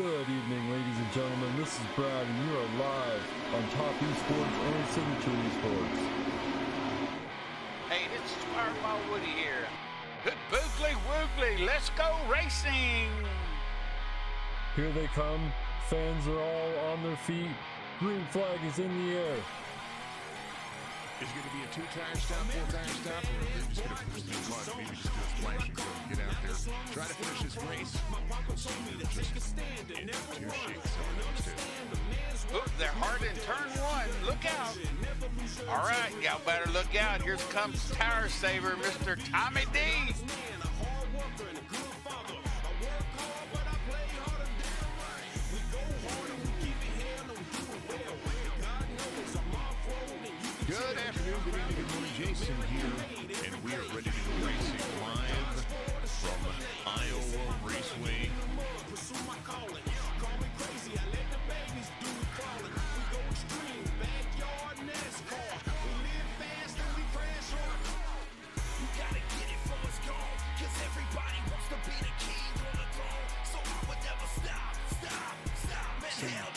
Good evening, ladies and gentlemen. This is Brad, and you are live on Topp eSports and Signature eSports. Hey, this is Fireball Woody here. Good boogly woogly, let's go racing! Here they come. Fans are all on their feet. Green flag is in the air. Is it going to be a two-tire stop, four-tire stop, or they're just going to push through the mud, maybe just do a splash and go get out there, try to finish this race. Ooh, they're hard in turn one. Look out. All right, y'all better look out. Here comes Tire Saver, Mr. Tommy D. Good afternoon, good evening, good morning. Jason here, and we are ready to go racing live from Iowa Raceway. Some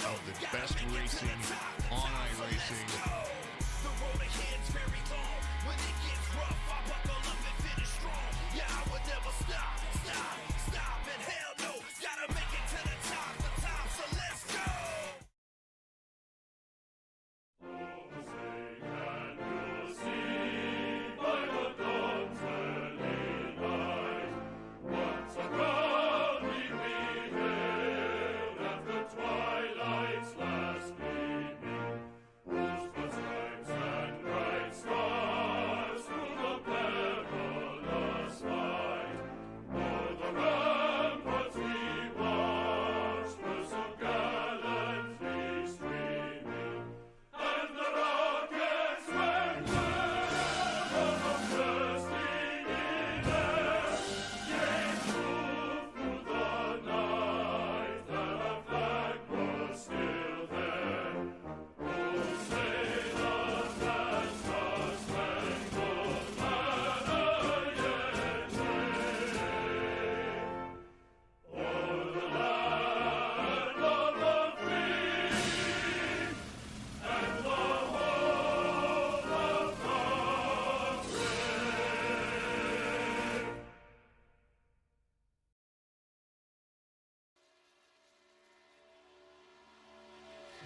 of the best racing on iRacing.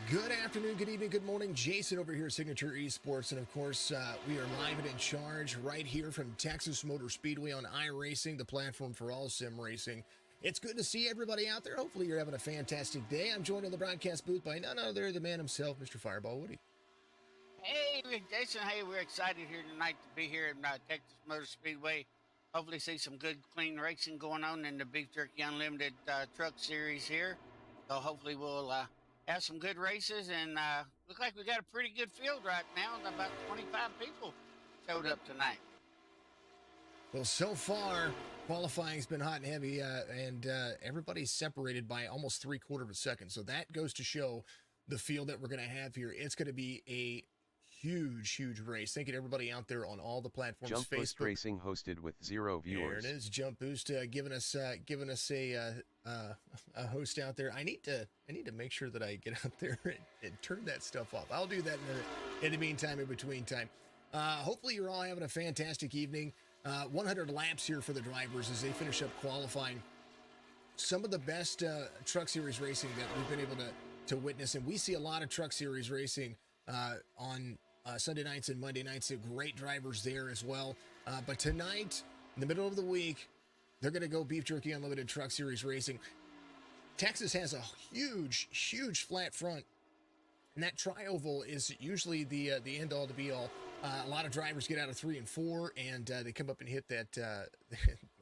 Good afternoon, good evening, good morning. Jason over here, Signature eSports, and of course, we are live and in charge right here from Texas Motor Speedway on iRacing, the platform for all sim racing. It's good to see everybody out there. Hopefully you're having a fantastic day. I'm joined in the broadcast booth by none other than the man himself, Mr. Fireball Woody. Hey, Jason. Hey, we're excited here tonight to be here in Texas Motor Speedway. Hopefully see some good, clean racing going on in the Beef Jerky Unlimited truck series here. So hopefully we'll have some good races, and look like we got a pretty good field right now. About 25 people showed up tonight. Well, so far, qualifying's been hot and heavy, and everybody's separated by almost 3/4 of a second. So that goes to show the field that we're going to have here. It's going to be a huge race. Thank you to everybody out there on all the platforms. Jump Boost Racing hosted with 0 viewers. There it is, Jump Boost giving us a host out there. I need to make sure that I get out there and turn that stuff off. I'll do that in the meantime, in between time. Hopefully you're all having a fantastic evening. 100 laps here for the drivers as they finish up qualifying. Some of the best truck series racing that we've been able to witness, and we see a lot of truck series racing on Sunday nights and Monday nights. Great drivers there as well. But tonight, in the middle of the week, they're going to go Beef Jerky Unlimited Truck Series Racing. Texas has a huge flat front, and that tri-oval is usually the end-all to be-all. A lot of drivers get out of 3 and 4, and they come up and hit that.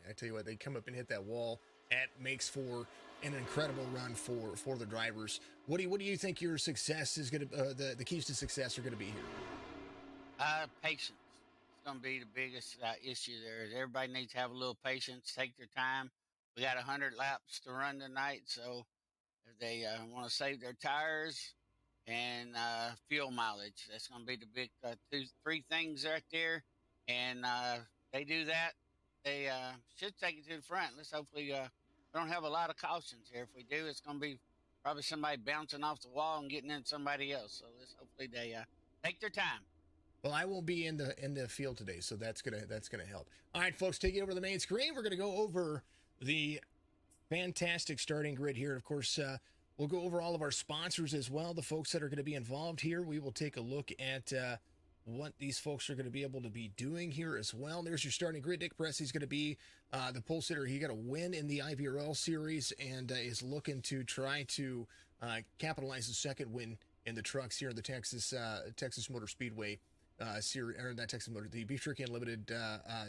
I tell you what, they come up and hit that wall. That makes for an incredible run for the drivers. What do you think your success is going to? The keys to success are going to be here. Patience. It's going to be the biggest issue there. Everybody needs to have a little patience, take their time. We got 100 laps to run tonight, so if they want to save their tires and fuel mileage, that's going to be the big 2-3 things right there. And they do that, they should take it to the front. Let's hopefully we don't have a lot of cautions here. If we do, it's going to be probably somebody bouncing off the wall and getting in somebody else. So hopefully they take their time. Well, I won't be in the field today, so that's gonna help. All right, folks, take it over to the main screen. We're gonna go over the fantastic starting grid here. Of course, we'll go over all of our sponsors as well, the folks that are going to be involved here. We will take a look at what these folks are going to be able to be doing here as well. There's your starting grid. Nick Presley's going to be the pole sitter. He got a win in the IVRL series and is looking to try to capitalize the second win in the trucks here in the Texas Motor Speedway series, or not Texas Motor, the Beef Jerky Unlimited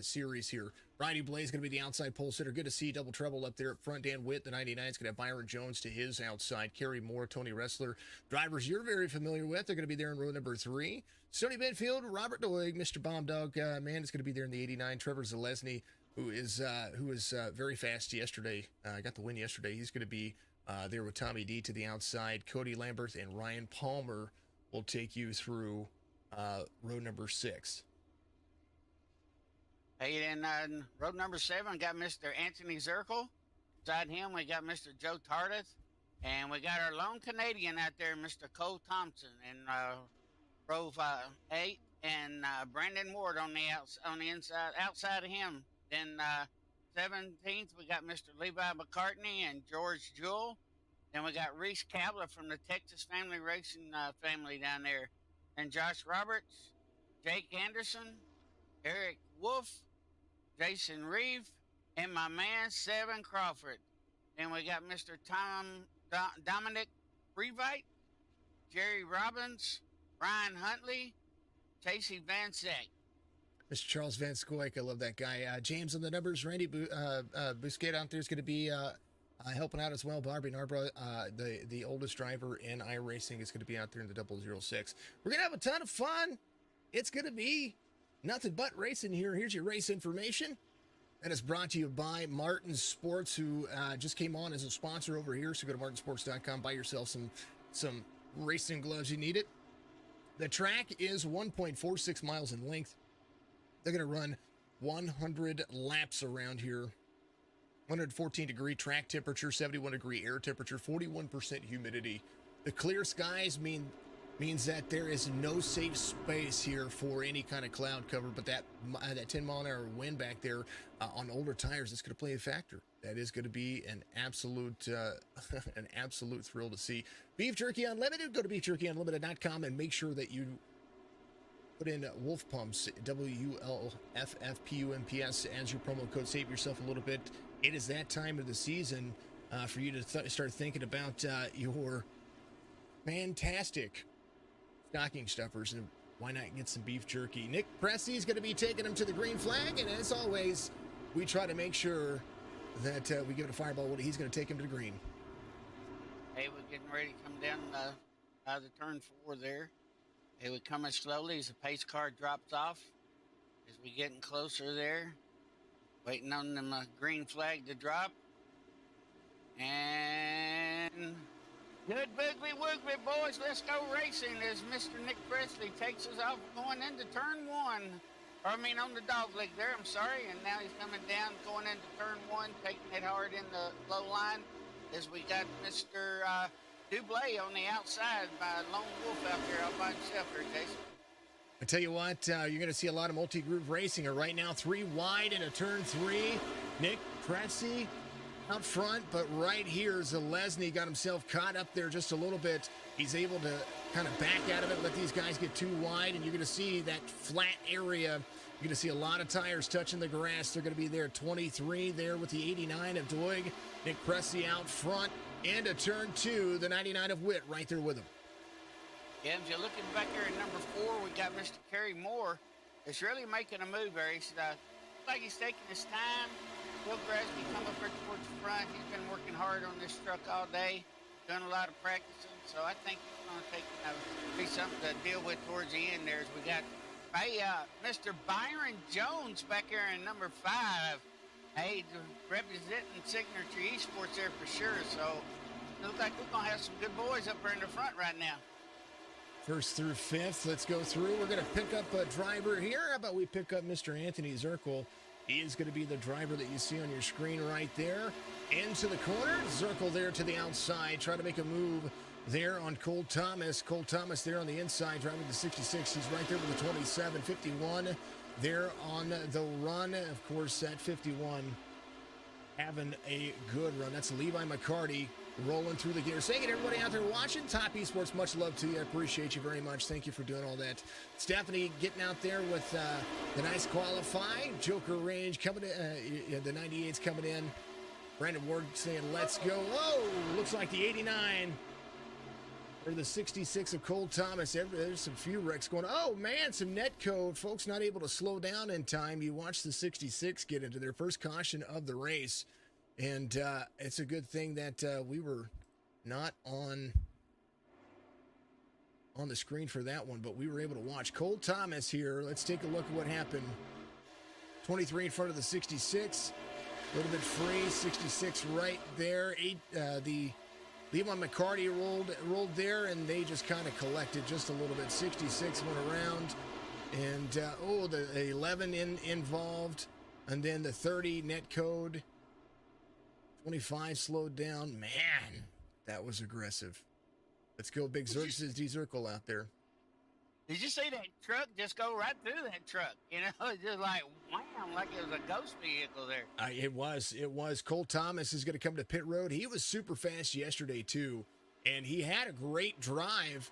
series here. Ronnie Blaze going to be the outside pole sitter. Good to see double trouble up there up front. Dan Witt, the 99 is going to have Byron Jones to his outside. Kerry Moore, Tony Ressler. Drivers you're very familiar with. They're going to be there in row number 3. Stoney Benfield, Robert Doig, Mr. Bomb Dog Man is going to be there in the 89. Trevor Zalesny, who is very fast yesterday. Got the win yesterday. He's going to be there with Tommy D to the outside. Cody Lambert and Ryan Palmer will take you through row number 6. Hey, then row number 7, got Mr. Anthony Zirkle. Beside him, we got Mr. Joe Tardif. And we got our lone Canadian out there, Mr. Cole Thompson, in row 8. And Brandon Ward on the inside, outside of him. Then 17th, we got Mr. Levi McCartney and George Jewell. Then we got Reese Kabler from the Texas Family Racing family down there. And Josh Roberts, Jake Anderson, Eric Wolf, Jason Reeve, and my man, Seven Crawford. Then we got Mr. Dominic Freevite, Jerry Robbins, Ryan Huntley, Casey Van Seck. Mr. Charles Van Scoyk, I love that guy. James on the numbers. Randy Busquet out there is going to be helping out as well. Barbie Narbra, the oldest driver in iRacing, is going to be out there in the 006. We're going to have a ton of fun. It's going to be nothing but racing here. Here's your race information. That is brought to you by Martin Sports, who just came on as a sponsor over here. So go to martinsports.com, buy yourself some racing gloves. You need it. The track is 1.46 miles in length. They're going to run 100 laps around here. 114-degree track temperature, 71-degree air temperature, 41% humidity. The clear skies means that there is no safe space here for any kind of cloud cover, but that 10-mile-an-hour wind back there on older tires is going to play a factor. That is going to be an absolute thrill to see. Beef Jerky Unlimited. Go to beefjerkyunlimited.com and make sure that you put in Wulff Pumps, WULFFPUMPS, as your promo code. Save yourself a little bit. It is that time of the season for you to start thinking about your fantastic stocking stuffers, and why not get some beef jerky? Nick Pressey is going to be taking them to the green flag, and as always, we try to make sure that we give it a fireball. He's going to take him to the green. Hey, we're getting ready to come down out of the turn 4 there. Hey, we're coming slowly as the pace car drops off. As we getting closer there, waiting on them green flag to drop. And good boogly woogly, boys. Let's go racing as Mr. Nick Presley takes us off going into turn 1. On the dog leg there, I'm sorry. And now he's coming down, going into turn 1, taking it hard in the low line. As we got Mr. Dublé on the outside by Lone Wolf out there all by himself here, Jason. I tell you what, you're going to see a lot of multi-groove racing. Right now, 3 wide into turn 3. Nick Pressey out front, but right here, Zalesny got himself caught up there just a little bit. He's able to kind of back out of it, let these guys get too wide, and you're going to see that flat area. You're going to see a lot of tires touching the grass. They're going to be there 23 there with the 89 of Doig. Nick Pressey out front into turn 2, the 99 of Witt right there with him. Yeah, as you're looking back there at number 4, we got Mr. Kerry Moore. It's really making a move there. He's like he's taking his time. Will Grasby come up here towards the front. He's been working hard on this truck all day, doing a lot of practicing. So I think it's going to be something to deal with towards the end there as we got Mr. Byron Jones back here in number 5. Hey, representing Signature eSports there for sure. So it looks like we're going to have some good boys up there in the front right now. First through 5th, let's go through. We're going to pick up a driver here. How about we pick up Mr. Anthony Zirkle? He is going to be the driver that you see on your screen right there. into the corner. Zirkle there to the outside, trying to make a move there on Cole Thomas. Cole Thomas there on the inside, driving the 66. He's right there with the 27, 51 there on the run. Of course, that 51 having a good run. That's Levi McCarty rolling through the gear. Saying it, everybody out there watching, Topp eSports, much love to you. I appreciate you very much. Thank you for doing all that. Stephanie getting out there with the nice qualifying. Joker range coming in. The 98's coming in. Brandon Ward saying, let's go. Whoa, looks like the 89 or the 66 of Cole Thomas. There's some few wrecks going on. Oh, man, some net code. Folks not able to slow down in time. You watch the 66 get into their first caution of the race. And it's a good thing that we were not on the screen for that one, but we were able to watch. Cole Thomas here. Let's take a look at what happened. 23 in front of the 66. A little bit free. 66 right there. The Levi McCarty rolled there, and they just kind of collected just a little bit. 66 went around, and the 11 involved, and then the 30 net code. 25 slowed down. Man, that was aggressive. Let's go, Big Zirk, says D Zirkle out there. Did you see that truck just go right through that truck? You know, it's just like, wham, like it was a ghost vehicle there. It was. Cole Thomas is going to come to pit road. He was super fast yesterday, too, and he had a great drive,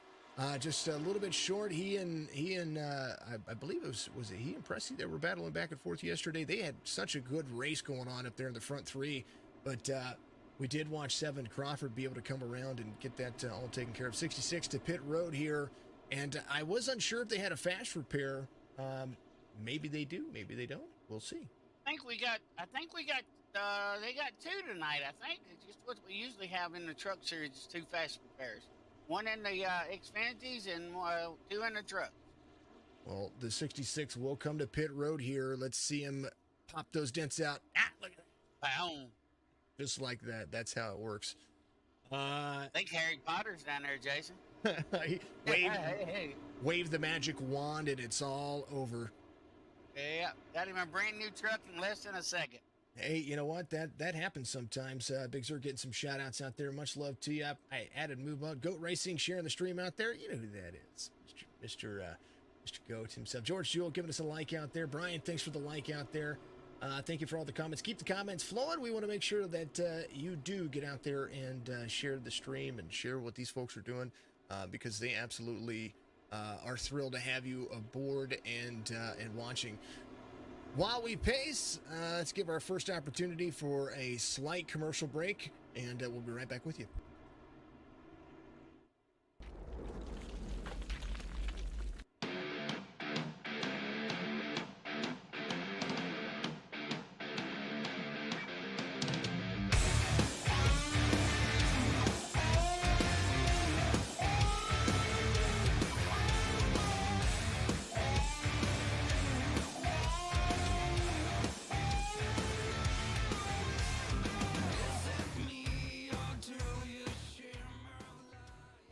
just a little bit short. He and I believe it was it he and Pressy that were battling back and forth yesterday. They had such a good race going on up there in the front three, but we did watch Seven Crawford be able to come around and get that all taken care of. 66 to pit road here. And I was unsure if they had a fast repair. Maybe they do. Maybe they don't. We'll see. They got two tonight. I think it's just what we usually have in the truck series is two fast repairs. One in the Xfinities and two in the truck. Well, the 66 will come to pit road here. Let's see him pop those dents out. Look at that. Boom. Just like that. That's how it works. I think Harry Potter's down there, Jason. Wave the magic wand and it's all over. Yeah, got him a brand new truck in less than a second. Hey, you know what? That happens sometimes. Big Sur getting some shout outs out there. Much love to you. I added move on. Goat Racing sharing the stream out there. You know who that is. Mr. Goat himself. George Jewell giving us a like out there. Brian, thanks for the like out there. Thank you for all the comments. Keep the comments flowing. We want to make sure that you do get out there and share the stream and share what these folks are doing. Because they absolutely are thrilled to have you aboard and watching. While we pace, let's give our first opportunity for a slight commercial break, and we'll be right back with you.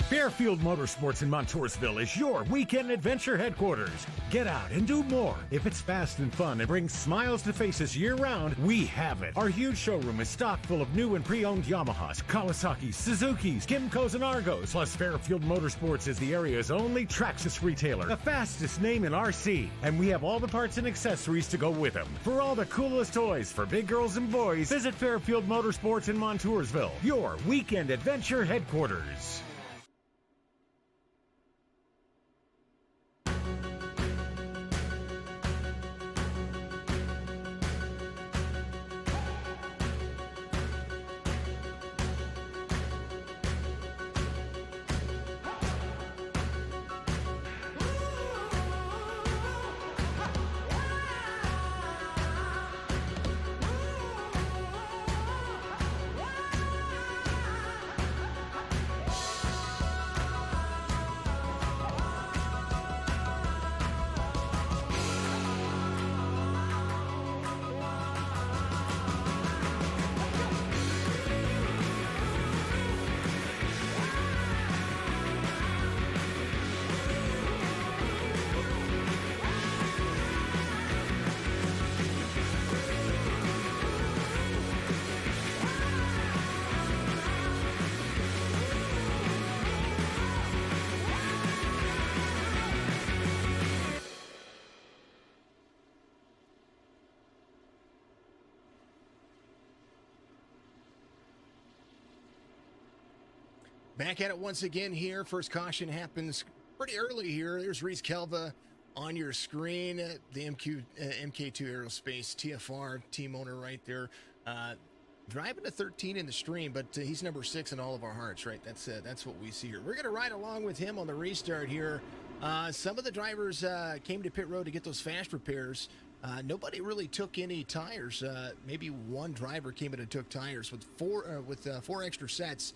Fairfield Motorsports in Montoursville is your weekend adventure headquarters. Get out and do more. If it's fast and fun and brings smiles to faces year-round, we have it. Our huge showroom is stocked full of new and pre-owned Yamahas, Kawasaki's, Suzuki's, Kymco's, and Argos. Plus, Fairfield Motorsports is the area's only Traxxas retailer, the fastest name in RC. And we have all the parts and accessories to go with them. For all the coolest toys for big girls and boys, visit Fairfield Motorsports in Montoursville, your weekend adventure headquarters. Back at it once again here. First caution happens pretty early here. There's Reese Kelva on your screen. The MK2 Aerospace TFR team owner right there. Driving a 13 in the stream, but he's number 6 in all of our hearts, right? That's what we see here. We're going to ride along with him on the restart here. Some of the drivers came to pit road to get those fast repairs. Nobody really took any tires. Maybe one driver came in and took tires with four extra sets.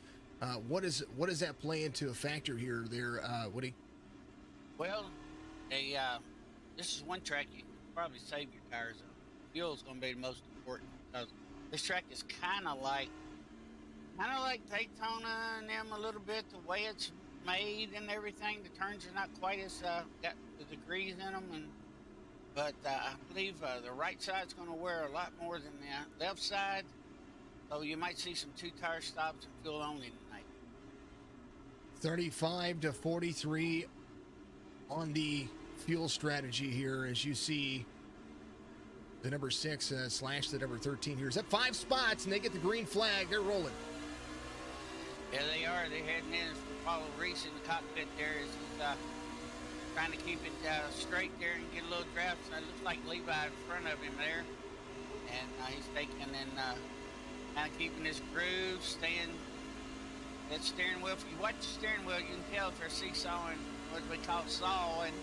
What does that play into a factor here there, Woody? Well, this is one track you can probably save your tires on. Fuel is going to be the most important because this track is kind of like Daytona and them a little bit, the way it's made and everything. The turns are not quite as got the degrees in them, but I believe the right side's going to wear a lot more than the left side. So you might see some 2-tire stops and fuel only tonight. 35 to 43 on the fuel strategy here, as you see the number 6 slash the number 13 here. Is that 5 spots, and they get the green flag. They're rolling. Yeah, they are. They're heading in. Follow Reese in the cockpit there. He's trying to keep it straight there and get a little draft. So it looks like Levi in front of him there. And he's taking and kind of keeping his groove, staying that steering wheel. If you watch the steering wheel, you can tell if they're seesawing what we call saw, and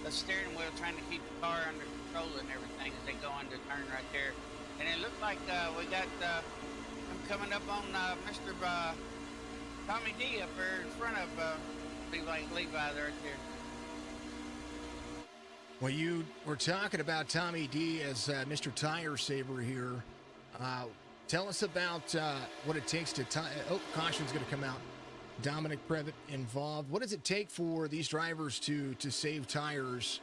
the steering wheel trying to keep the car under control and everything as they go into turn right there. And it looked like we got them coming up on Mr. Tommy D up there in front of Levi there right there. Well, you were talking about Tommy D as Mr. Tire Saver here. Tell us about what it takes to caution's going to come out. Dominic Previtt involved. What does it take for these drivers to save tires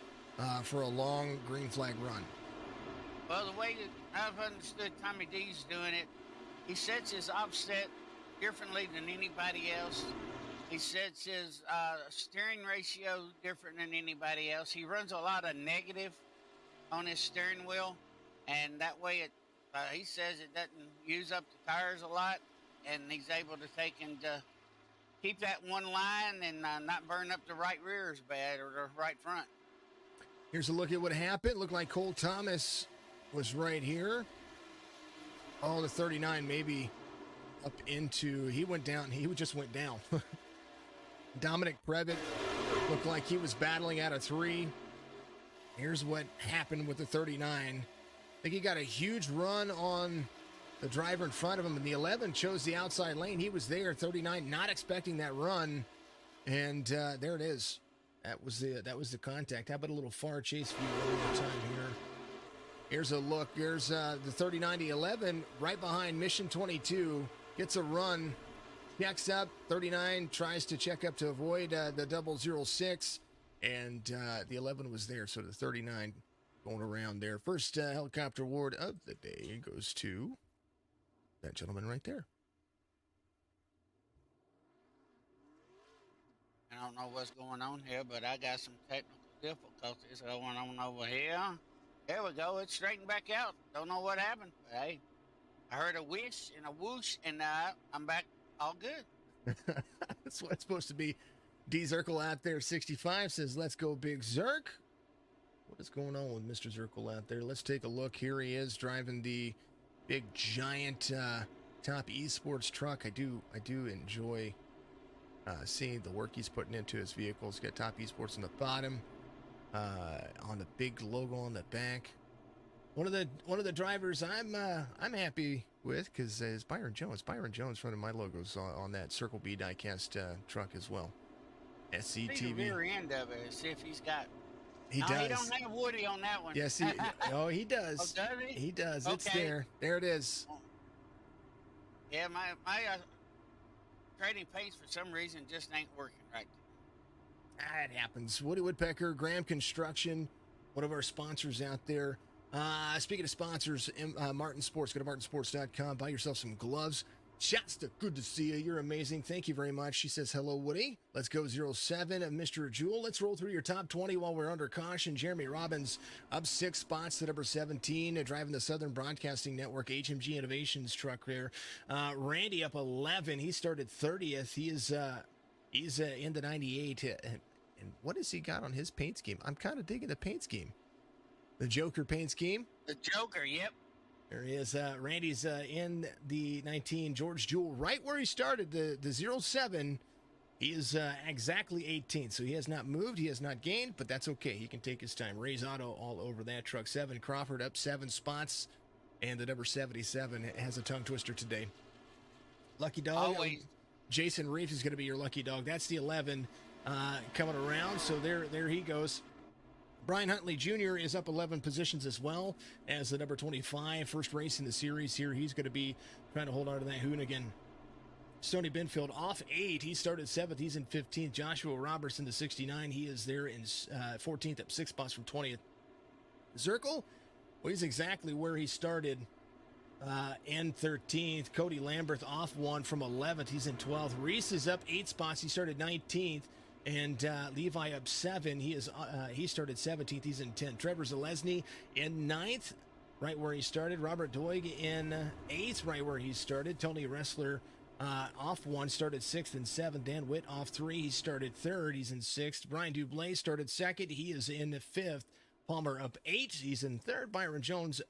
for a long green flag run? Well, the way that I've understood Tommy D's doing it, he sets his offset differently than anybody else. He sets his steering ratio different than anybody else. He runs a lot of negative on his steering wheel, and that way he says it doesn't use up the tires a lot, and he's able to take and keep that one line and not burn up the right rear as bad or the right front. Here's a look at what happened. Looked like Cole Thomas was right here. Oh, the 39 maybe up into, he went down. He just went down. Dominic Previtt looked like he was battling out of 3. Here's what happened with the 39. I think he got a huge run on the driver in front of him, and the 11 chose the outside lane. He was there, 39, not expecting that run, and there it is. That was the contact. How about a little far chase view one more time here? Here's a look. There's the 39 to 11 right behind Mission 22. Gets a run, checks up. 39 tries to check up to avoid the 006, and the 11 was there. So the 39 going around there. First helicopter award of the day goes to that gentleman right there. I don't know what's going on here, but I got some technical difficulties going on over here. There we go. It's straightened back out. Don't know what happened. But hey, I heard a whish and a whoosh, and I'm back all good. That's what it's supposed to be. D Zirkle out there, 65, says, let's go, Big Zirk. What is going on with Mr. Zirkle out there? Let's take a look. Here he is driving the big, giant Topp eSports truck. I do enjoy seeing the work he's putting into his vehicle. He's got Topp eSports on the bottom, on the big logo on the back. One of the drivers I'm happy with because is Byron Jones. Byron Jones, one of my logos on that Circle B diecast truck as well. SCTV. See the rear end of it. See if he's got. He does. He don't have Woody on that one. Yes, he does. Oh, does he? He does. Okay. It's there. There it is. Yeah, my trading paints for some reason just ain't working right. It happens. Woody Woodpecker, Graham Construction, one of our sponsors out there. Speaking of sponsors, Martin Sports, go to martinsports.com, buy yourself some gloves. Shasta, good to see you. You're amazing. Thank you very much. She says, hello, Woody. Let's go 07, Mr. Jewel. Let's roll through your top 20 while we're under caution. Jeremy Robbins up 6 spots to number 17, driving the Southern Broadcasting Network HMG Innovations truck there. Randy up 11. He started 30th. He's in the 98. And what has he got on his paint scheme? I'm kind of digging the paint scheme. The Joker paint scheme. The Joker, yep. There he is. Randy's in the 19. George Jewell, right where he started, the 07. He is exactly 18th, so he has not moved. He has not gained, but that's okay. He can take his time. Ray's Auto all over that truck. 7. Crawford up 7 spots, and the number 77 has a tongue twister today. Lucky dog. Always. Jason Reeves is going to be your lucky dog. That's the 11 coming around, so there he goes. Brian Huntley Jr. is up 11 positions as well as the number 25. First race in the series here. He's going to be trying to hold on to that Hoonigan. Stoney Benfield off 8. He started 7th. He's in 15th. Joshua Robertson, the 69. He is there in 14th, up 6 spots from 20th. Zirkle, well, he's exactly where he started in 13th. Cody Lamberth off 1 from 11th. He's in 12th. Reese is up 8 spots. He started 19th. And Levi up 7. He started 17th. He's in 10th. Trevor Zalesny in 9th, right where he started. Robert Doig in 8th, right where he started. Tony Ressler off 1, started 6th and 7th. Dan Witt off 3. He started 3rd. He's in 6th. Brian Dublé started 2nd. He is in 5th. Palmer up 8. He's in 3rd.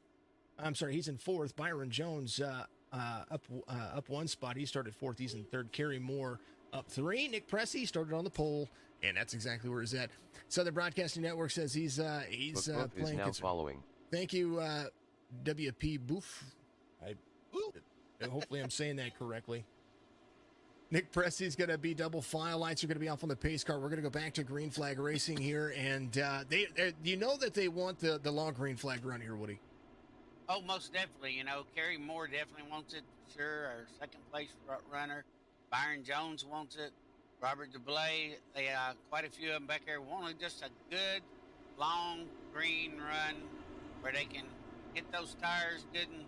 He's in 4th. Byron Jones up 1 spot. He started 4th. He's in 3rd. Kerry Moore up 3. Nick Pressey started on the pole, and that's exactly where he's at. Southern Broadcasting Network says he's playing. Is now following. Thank you, WP Boof. Hopefully I'm saying that correctly. Nick Pressey's going to be double file. Lights are going to be off on the pace car. We're going to go back to green flag racing here, and you know that they want the long green flag run here, Woody. Oh, most definitely. You know, Kerry Moore definitely wants it for sure. Our second place runner. Byron Jones wants it. Robert DeBlay, quite a few of them back there wanted just a good, long green run where they can get those tires good and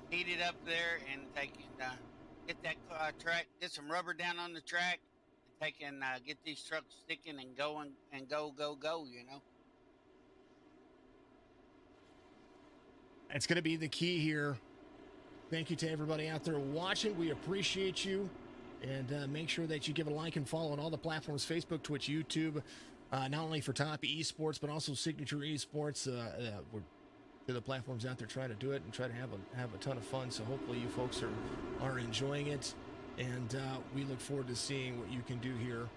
heated up there, and they can get that track, get some rubber down on the track, and they can get these trucks sticking and going and go, you know. That's going to be the key here. Thank you to everybody out there watching. We appreciate you. And make sure that you give a like and follow on all the platforms, Facebook, Twitch, YouTube, not only for Topp eSports, but also Signature eSports. We're to the platforms out there trying to do it and try to have a ton of fun. So hopefully you folks are enjoying it. And we look forward to seeing what you can do here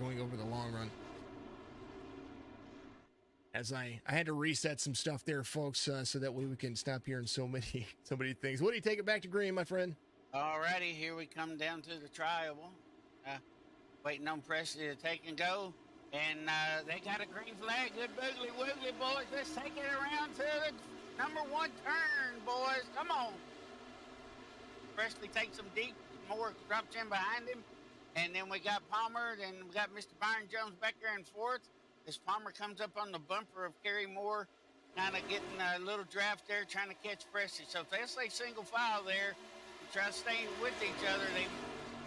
going over the long run. As I had to reset some stuff there, folks, so that way we can stop hearing so many things. What do you take it back to green, my friend? Alrighty, here we come down to the trial. Waiting on Presley to take and go. And they got a green flag. Good boogly woogly, boys. Let's take it around to the number 1 turn, boys. Come on. Presley takes them deep. Moore drops in behind him. And then we got Palmer. Then we got Mr. Byron Jones back there in 4th. As Palmer comes up on the bumper of Kerry Moore, kind of getting a little draft there, trying to catch Presley. So if they stay single file there, try to stay with each other, they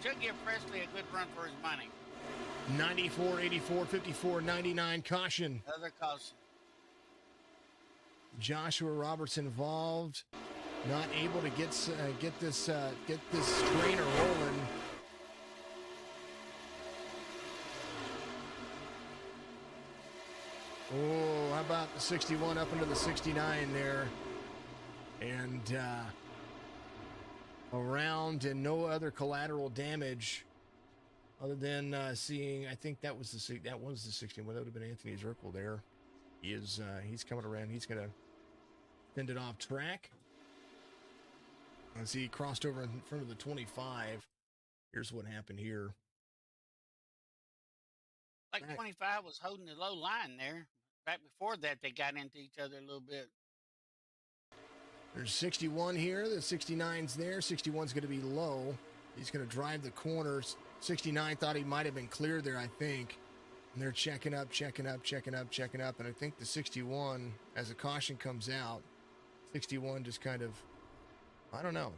should give Presley a good run for his money. 94, 84, 54, 99, caution. Other caution. Joshua Roberts involved, not able to get this trainer rolling. Oh, how about the 61 up into the 69 there, and around, and no other collateral damage other than seeing, I think that was the 61. That would have been Anthony Zirkle there. He's coming around. He's going to send it off track. As he crossed over in front of the 25. Here's what happened here. Like 25 was holding the low line there. Right before that, they got into each other a little bit. There's 61 here. The 69's there. 61's going to be low. He's going to drive the corners. 69 thought he might have been clear there, I think. And they're checking up. And I think the 61, as a caution comes out, 61 just kind of, I don't know.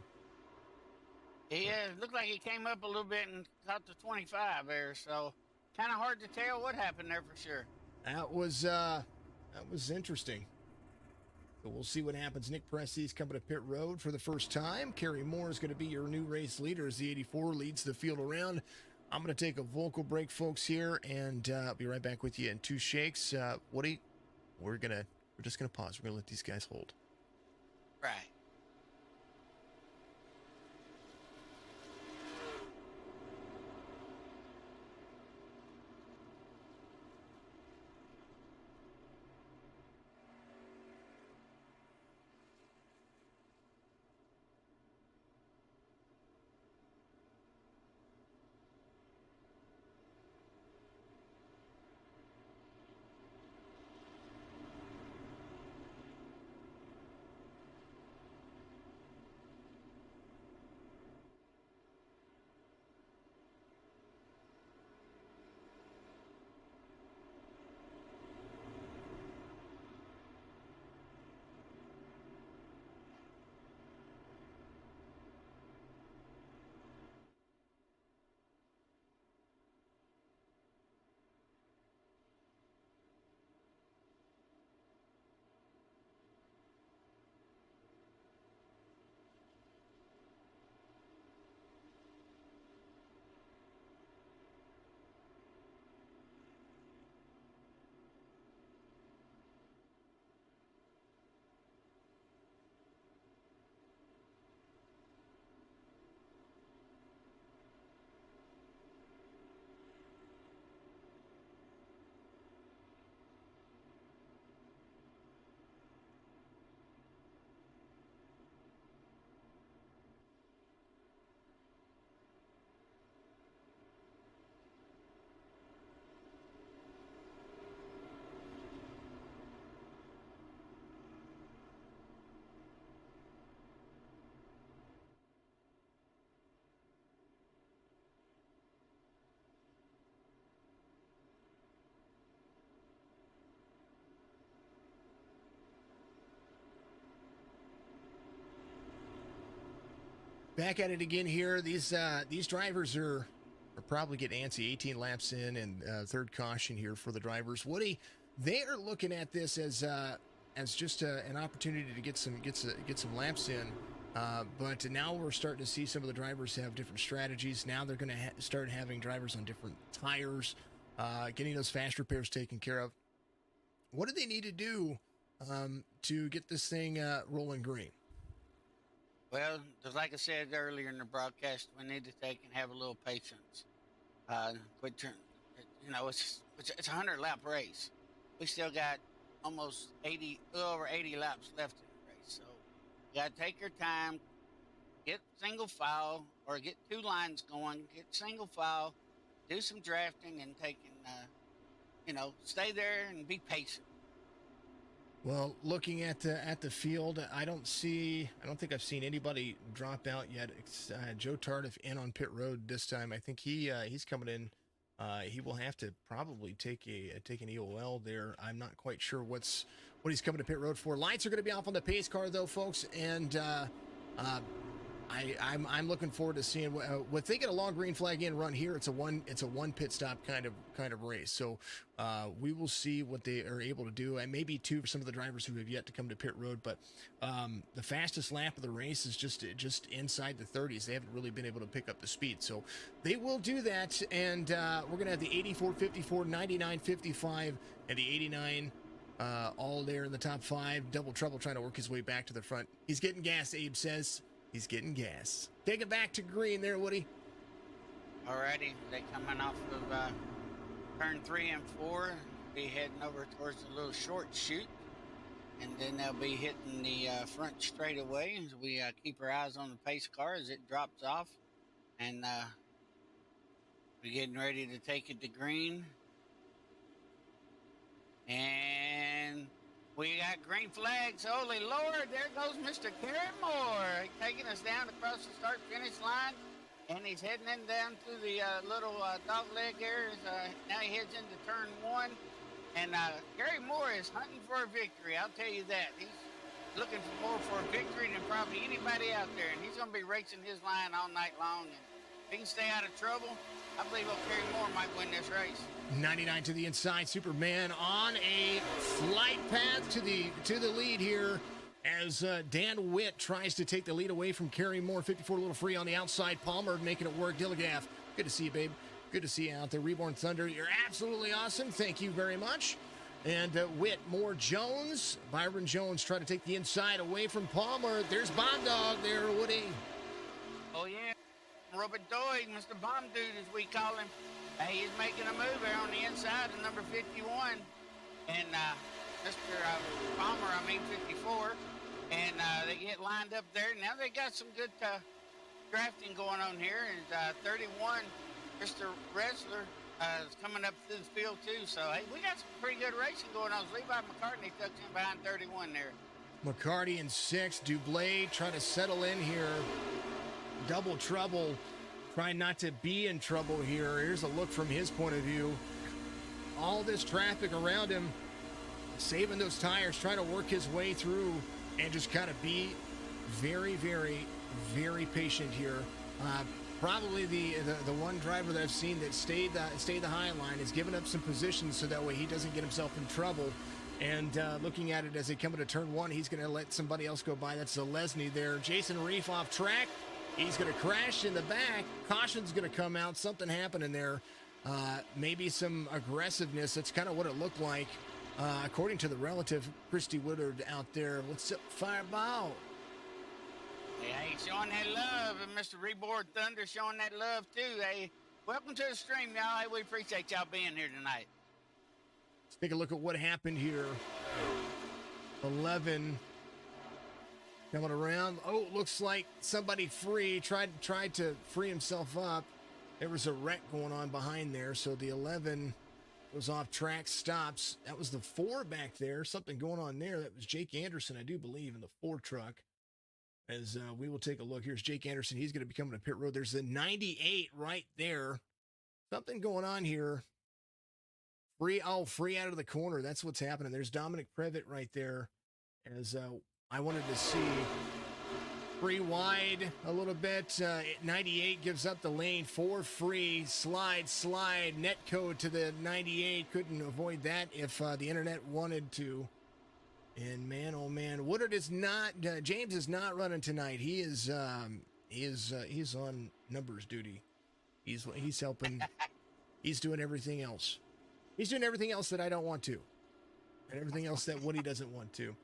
Yeah, it looked like he came up a little bit and caught the 25 there, so kind of hard to tell what happened there for sure. That was interesting. So we'll see what happens. Nick Presti's coming to pit road for the first time. Kerry Moore is going to be your new race leader as the 84 leads the field around. I'm going to take a vocal break, folks, here, and I'll be right back with you in two shakes. Woody, we're just going to pause. We're going to let these guys hold. Right. Back at it again here. These drivers are probably getting antsy. 18 laps in and third caution here for the drivers. Woody, they are looking at this as just an opportunity to get some laps in. But now we're starting to see some of the drivers have different strategies. Now they're going to start having drivers on different tires, getting those fast repairs taken care of. What do they need to do to get this thing rolling green? Well, just like I said earlier in the broadcast, we need to take and have a little patience. It's a 100-lap race. We still got almost over 80 laps left in the race. So you got to take your time, get single file, or get two lines going, get single file, do some drafting, and stay there and be patient. Well, looking at the field, I don't think I've seen anybody drop out yet. Joe Tardif in on pit road this time. I think he's coming in. He will have to probably take an EOL there. I'm not quite sure what he's coming to pit road for. Lights are going to be off on the pace car though, folks, and I'm looking forward to seeing what they get a long green flag in run here. It's a one pit stop kind of race. So we will see what they are able to do, and maybe two for some of the drivers who have yet to come to pit road. But the fastest lap of the race is just inside the 30s. They haven't really been able to pick up the speed, so they will do that. And we're gonna have the 84, 54, 99, 55, and the 89. All there in the top five. Double Trouble trying to work his way back to the front. He's getting gas, Abe says. He's getting gas. Take it back to green there, Woody. Alrighty, they coming off of turn 3 and 4. Be heading over towards the little short chute, and then they'll be hitting the front straightaway as we keep our eyes on the pace car as it drops off, and we're getting ready to take it to green. And we got green flags. Holy Lord, there goes Mr. Kerry Moore taking us down across the start-finish line. And he's heading in down to the little dog leg there. Now he heads into turn 1. And Kerry Moore is hunting for a victory, I'll tell you that. looking for more for a victory than probably anybody out there, and he's going to be racing his line all night long. And if he can stay out of trouble, I believe Kerry Moore might win this race. 99 to the inside. Superman on a flight path to the lead here as Dan Witt tries to take the lead away from Kerry Moore. 54 a little free on the outside. Palmer making it work. Dillegaff, good to see you, babe. Good to see you out there. Reborn Thunder, you're absolutely awesome. Thank you very much. And Witt, Moore, Jones. Byron Jones trying to take the inside away from Palmer. There's Bomb Dog there, Woody. Oh, yeah. Robert Doig, Mr. Bomb Dude, as we call him. He's making a move there on the inside of number 51. And Mr. Palmer, 54. And they get lined up there. Now they got some good drafting going on here. And 31, Mr. Wrestler, is coming up through the field, too. So, hey, we got some pretty good racing going on. Levi McCartney tucks in behind 31 there. McCarty in 6. Dublé trying to settle in here. Double trouble. Trying not to be in trouble here. Here's a look from his point of view. All this traffic around him, saving those tires, trying to work his way through and just kind of be very, very, very patient here. Probably the one driver that I've seen that stayed the high line has given up some positions so that way he doesn't get himself in trouble. And looking at it as they come into turn 1, he's going to let somebody else go by. That's Zalesny there. Jason Reef off track. He's going to crash in the back. Caution's going to come out. Something happening there. Maybe some aggressiveness. That's kind of what it looked like. According to the relative, Christy Woodard out there. What's up, Fireball? Hey, showing that love. And Mr. Reborn Thunder showing that love, too. Hey, welcome to the stream, y'all. Hey, we appreciate y'all being here tonight. Let's take a look at what happened here. 11 coming around. Oh, looks like somebody tried to free himself up. There was a wreck going on behind there, so the 11 was off track, stops. That was the 4 back there. Something going on there. That was Jake Anderson, I do believe, in the 4 truck. As we will take a look. Here's Jake Anderson. He's going to be coming to pit road. There's the 98 right there. Something going on here. Free out of the corner. That's what's happening. There's Dominic Previtt right there. As I wanted to see free wide a little bit. 98 gives up the lane. 4 free. Slide. Net code to the 98. Couldn't avoid that if the internet wanted to. And man, oh man, Woodard is not. James is not running tonight. He's on numbers duty. He's helping. He's doing everything else. He's doing everything else that I don't want to, and everything else that Woody doesn't want to.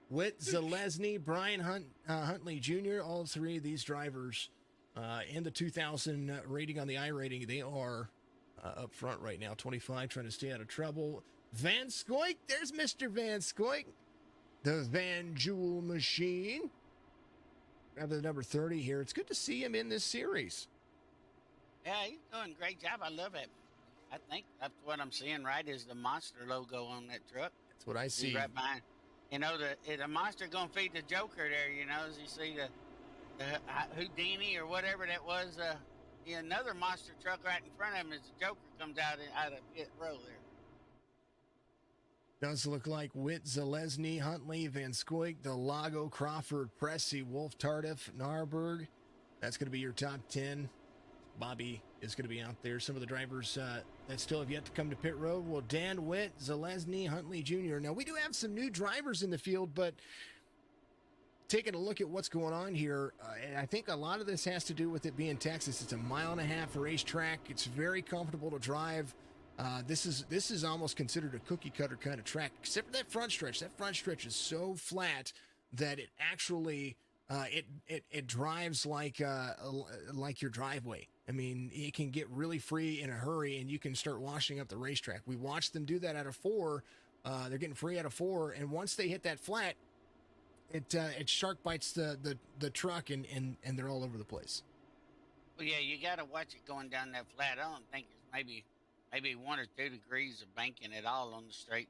Witt, Zalesny, Brian Huntley Jr., all 3 of these drivers in the 2000 rating on the iRating, they are up front right now. 25, trying to stay out of trouble. Van Scoik, there's Mr. Van Scoik. The Van Jewel Machine. Rather than number 30 here. It's good to see him in this series. Yeah, he's doing a great job. I love it. I think that's what I'm seeing, right, is the Monster logo on that truck. That's what I see. He's right behind. You know, the Monster going to feed the Joker there, you know, as you see the Houdini or whatever that was. Another Monster truck right in front of him as the Joker comes out of pit row there. Does look like Witt, Zalesny, Huntley, Van Scoik, Delago, Crawford, Pressey, Wolf, Tardif, Narberg. That's going to be your top 10. Bobby is going to be out there. Some of the drivers that still have yet to come to pit road. Well, Dan Witt, Zalesny, Huntley Jr. Now, we do have some new drivers in the field, but taking a look at what's going on here, I think a lot of this has to do with it being Texas. It's a 1.5 mile racetrack. It's very comfortable to drive. This is almost considered a cookie cutter kind of track, except for that front stretch. That front stretch is so flat that it actually it drives like your driveway. I mean, it can get really free in a hurry, and you can start washing up the racetrack. We watched them do that out of 4. They're getting free out of 4, and once they hit that flat, it shark bites the truck, and they're all over the place. Well, yeah, you got to watch it going down that flat. I don't think it's maybe 1 or 2 degrees of banking at all on the straight.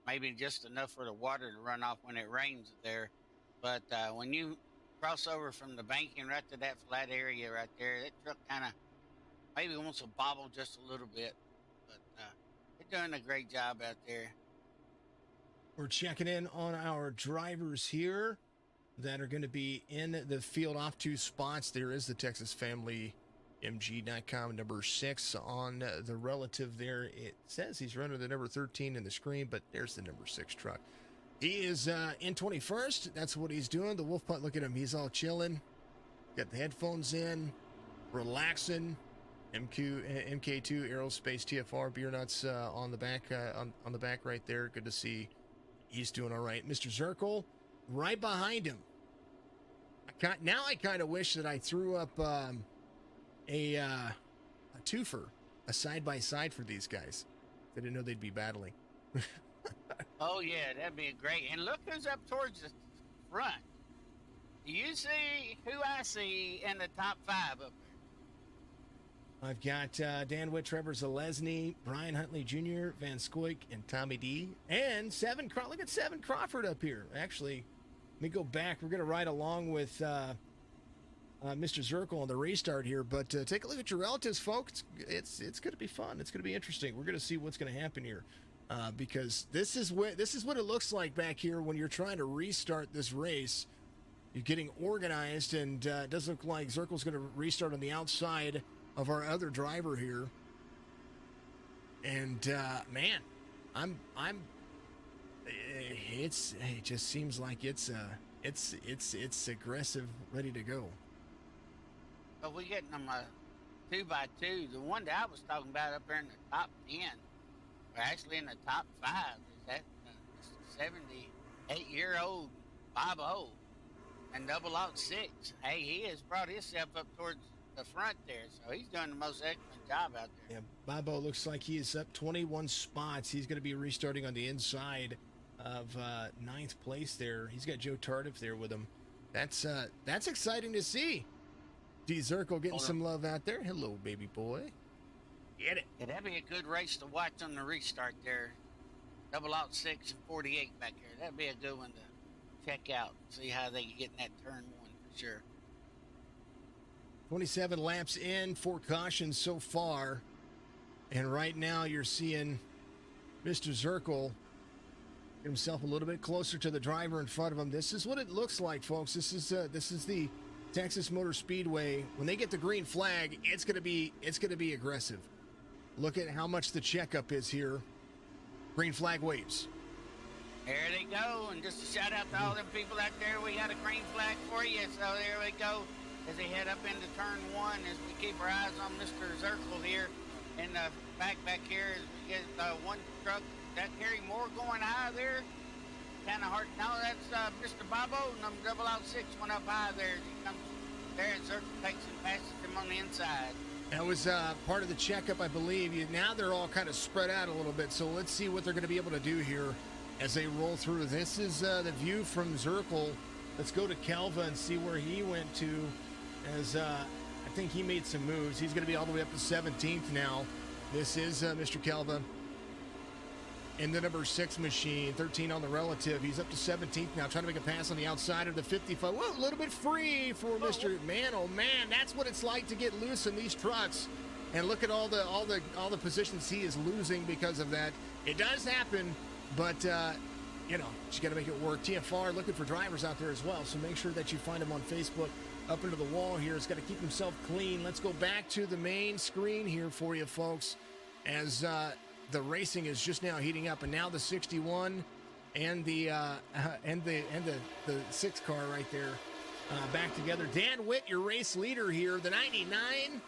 Maybe just enough for the water to run off when it rains there. But when you cross over from the banking right to that flat area right there, that truck kind of maybe wants to bobble just a little bit. But they're doing a great job out there. We're checking in on our drivers here that are going to be in the field off 2 spots. There is the Texas Family MG.com number 6 on the relative there. It says he's running the number 13 in the screen, but there's the number 6 truck. He is in 21st. That's what he's doing. The Wulff Pump, look at him. He's all chilling. Got the headphones in, relaxing. MK2 Aerospace TFR beer nuts on the back on the back right there. Good to see. He's doing all right. Mr. Zirkle right behind him. Now I kind of wish that I threw up a twofer, a side-by-side for these guys. I didn't know they'd be battling. Oh, yeah, that'd be great. And look who's up towards the front. Do you see who I see in the top 5 up there? I've got Dan Witt, Trevor Zalesny, Brian Huntley Jr., Van Scoik, and Tommy D. And look at Seven Crawford up here. Actually, let me go back. We're going to ride along with Mr. Zirkle on the restart here. But take a look at your relatives, folks. It's going to be fun. It's going to be interesting. We're going to see what's going to happen here. Because this is what it looks like back here when you're trying to restart this race. You're getting organized, and it doesn't look like Zirkle's going to restart on the outside of our other driver here. And man, it just seems like it's aggressive, ready to go. But we're getting them 2x2. The one that I was talking about up there in the top 10, or actually in the top 5, is that 78-year-old Bob O and 006. Hey, he has brought himself up towards the front there, so he's doing the most excellent job out there. Yeah, Bobo looks like he is up 21 spots. He's going to be restarting on the inside of 9th place there. He's got Joe Tardif there with him. That's exciting to see. D. Zirkle getting some love out there. Hello, baby boy. Get it. Yeah, that'd be a good race to watch on the restart there. 006 and 48 back there. That'd be a good one to check out. See how they get in that turn 1 for sure. 27 laps in, 4 cautions so far. And right now you're seeing Mr. Zirkle get himself a little bit closer to the driver in front of him. This is what it looks like, folks. This is the Texas Motor Speedway. When they get the green flag, it's going to be aggressive. Look at how much the checkup is here. Green flag waves. There they go. And just a shout out to all them people out there. We got a green flag for you. So there we go. As they head up into turn 1, as we keep our eyes on Mr. Zirkle here in the back here, as we get one truck, that Harry Moore going high there. Kind of hard. No, that's Mr. Bobo, number 006, went up high there. As he comes there, and Zirkle takes and passes him on the inside. That was part of the checkup, I believe. Now they're all kind of spread out a little bit, so let's see what they're going to be able to do here as they roll through. This is the view from Zirkle. Let's go to Kelva and see where he went to. As I think he made some moves. He's going to be all the way up to 17th now. This is Mr. Kelva in the number 6 machine, 13 on the relative. He's up to 17th now, trying to make a pass on the outside of the 55. Whoa, a little bit free for Mr. Man. Oh man, that's what it's like to get loose in these trucks. And look at all the positions he is losing because of that. It does happen, but you got to make it work. TFR looking for drivers out there as well, so make sure that you find him on Facebook. Up into the wall here. He's got to keep himself clean. Let's go back to the main screen here for you folks as the racing is just now heating up, and now the 61 and the 6 car right there back together. Dan Witt, your race leader here, the 99.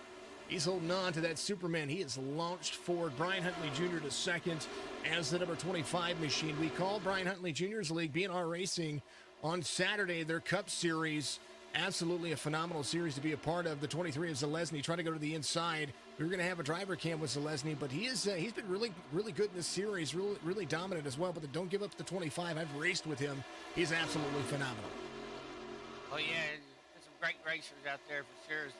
He's holding on to that Superman. He is launched forward. Brian Huntley Jr. to second as the number 25 machine. We call Brian Huntley Jr.'s league BNR Racing on Saturday, their Cup Series. Absolutely a phenomenal series to be a part of. The 23 is Zalesny trying to go to the inside. We were going to have a driver cam with Zalesny, but he's been really good in this series, really dominant as well. But don't give up the 25. I've raced with him. He's absolutely phenomenal. Oh yeah, there's some great racers out there for sure.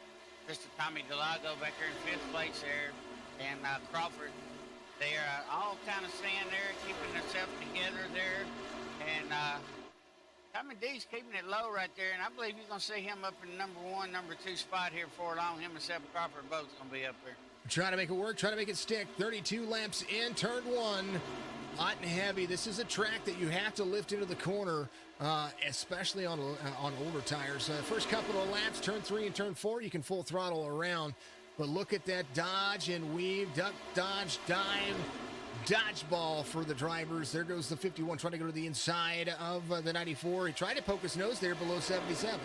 Mr. Tommy Delago back there in 5th place there, and Crawford. They are all kind of staying there, keeping themselves together there, and Tommy D's keeping it low right there, and I believe you're going to see him up in number 1, number 2 spot here before long. Him and Seth Crawford both going to be up there. Trying to make it work, trying to make it stick. 32 laps in, turn 1. Hot and heavy. This is a track that you have to lift into the corner, especially on older tires. First couple of laps, turn 3 and turn 4, you can full throttle around. But look at that dodge and weave, duck, dodge, dive, dodgeball for the drivers. There goes the 51 trying to go to the inside of the 94. He tried to poke his nose there below 77.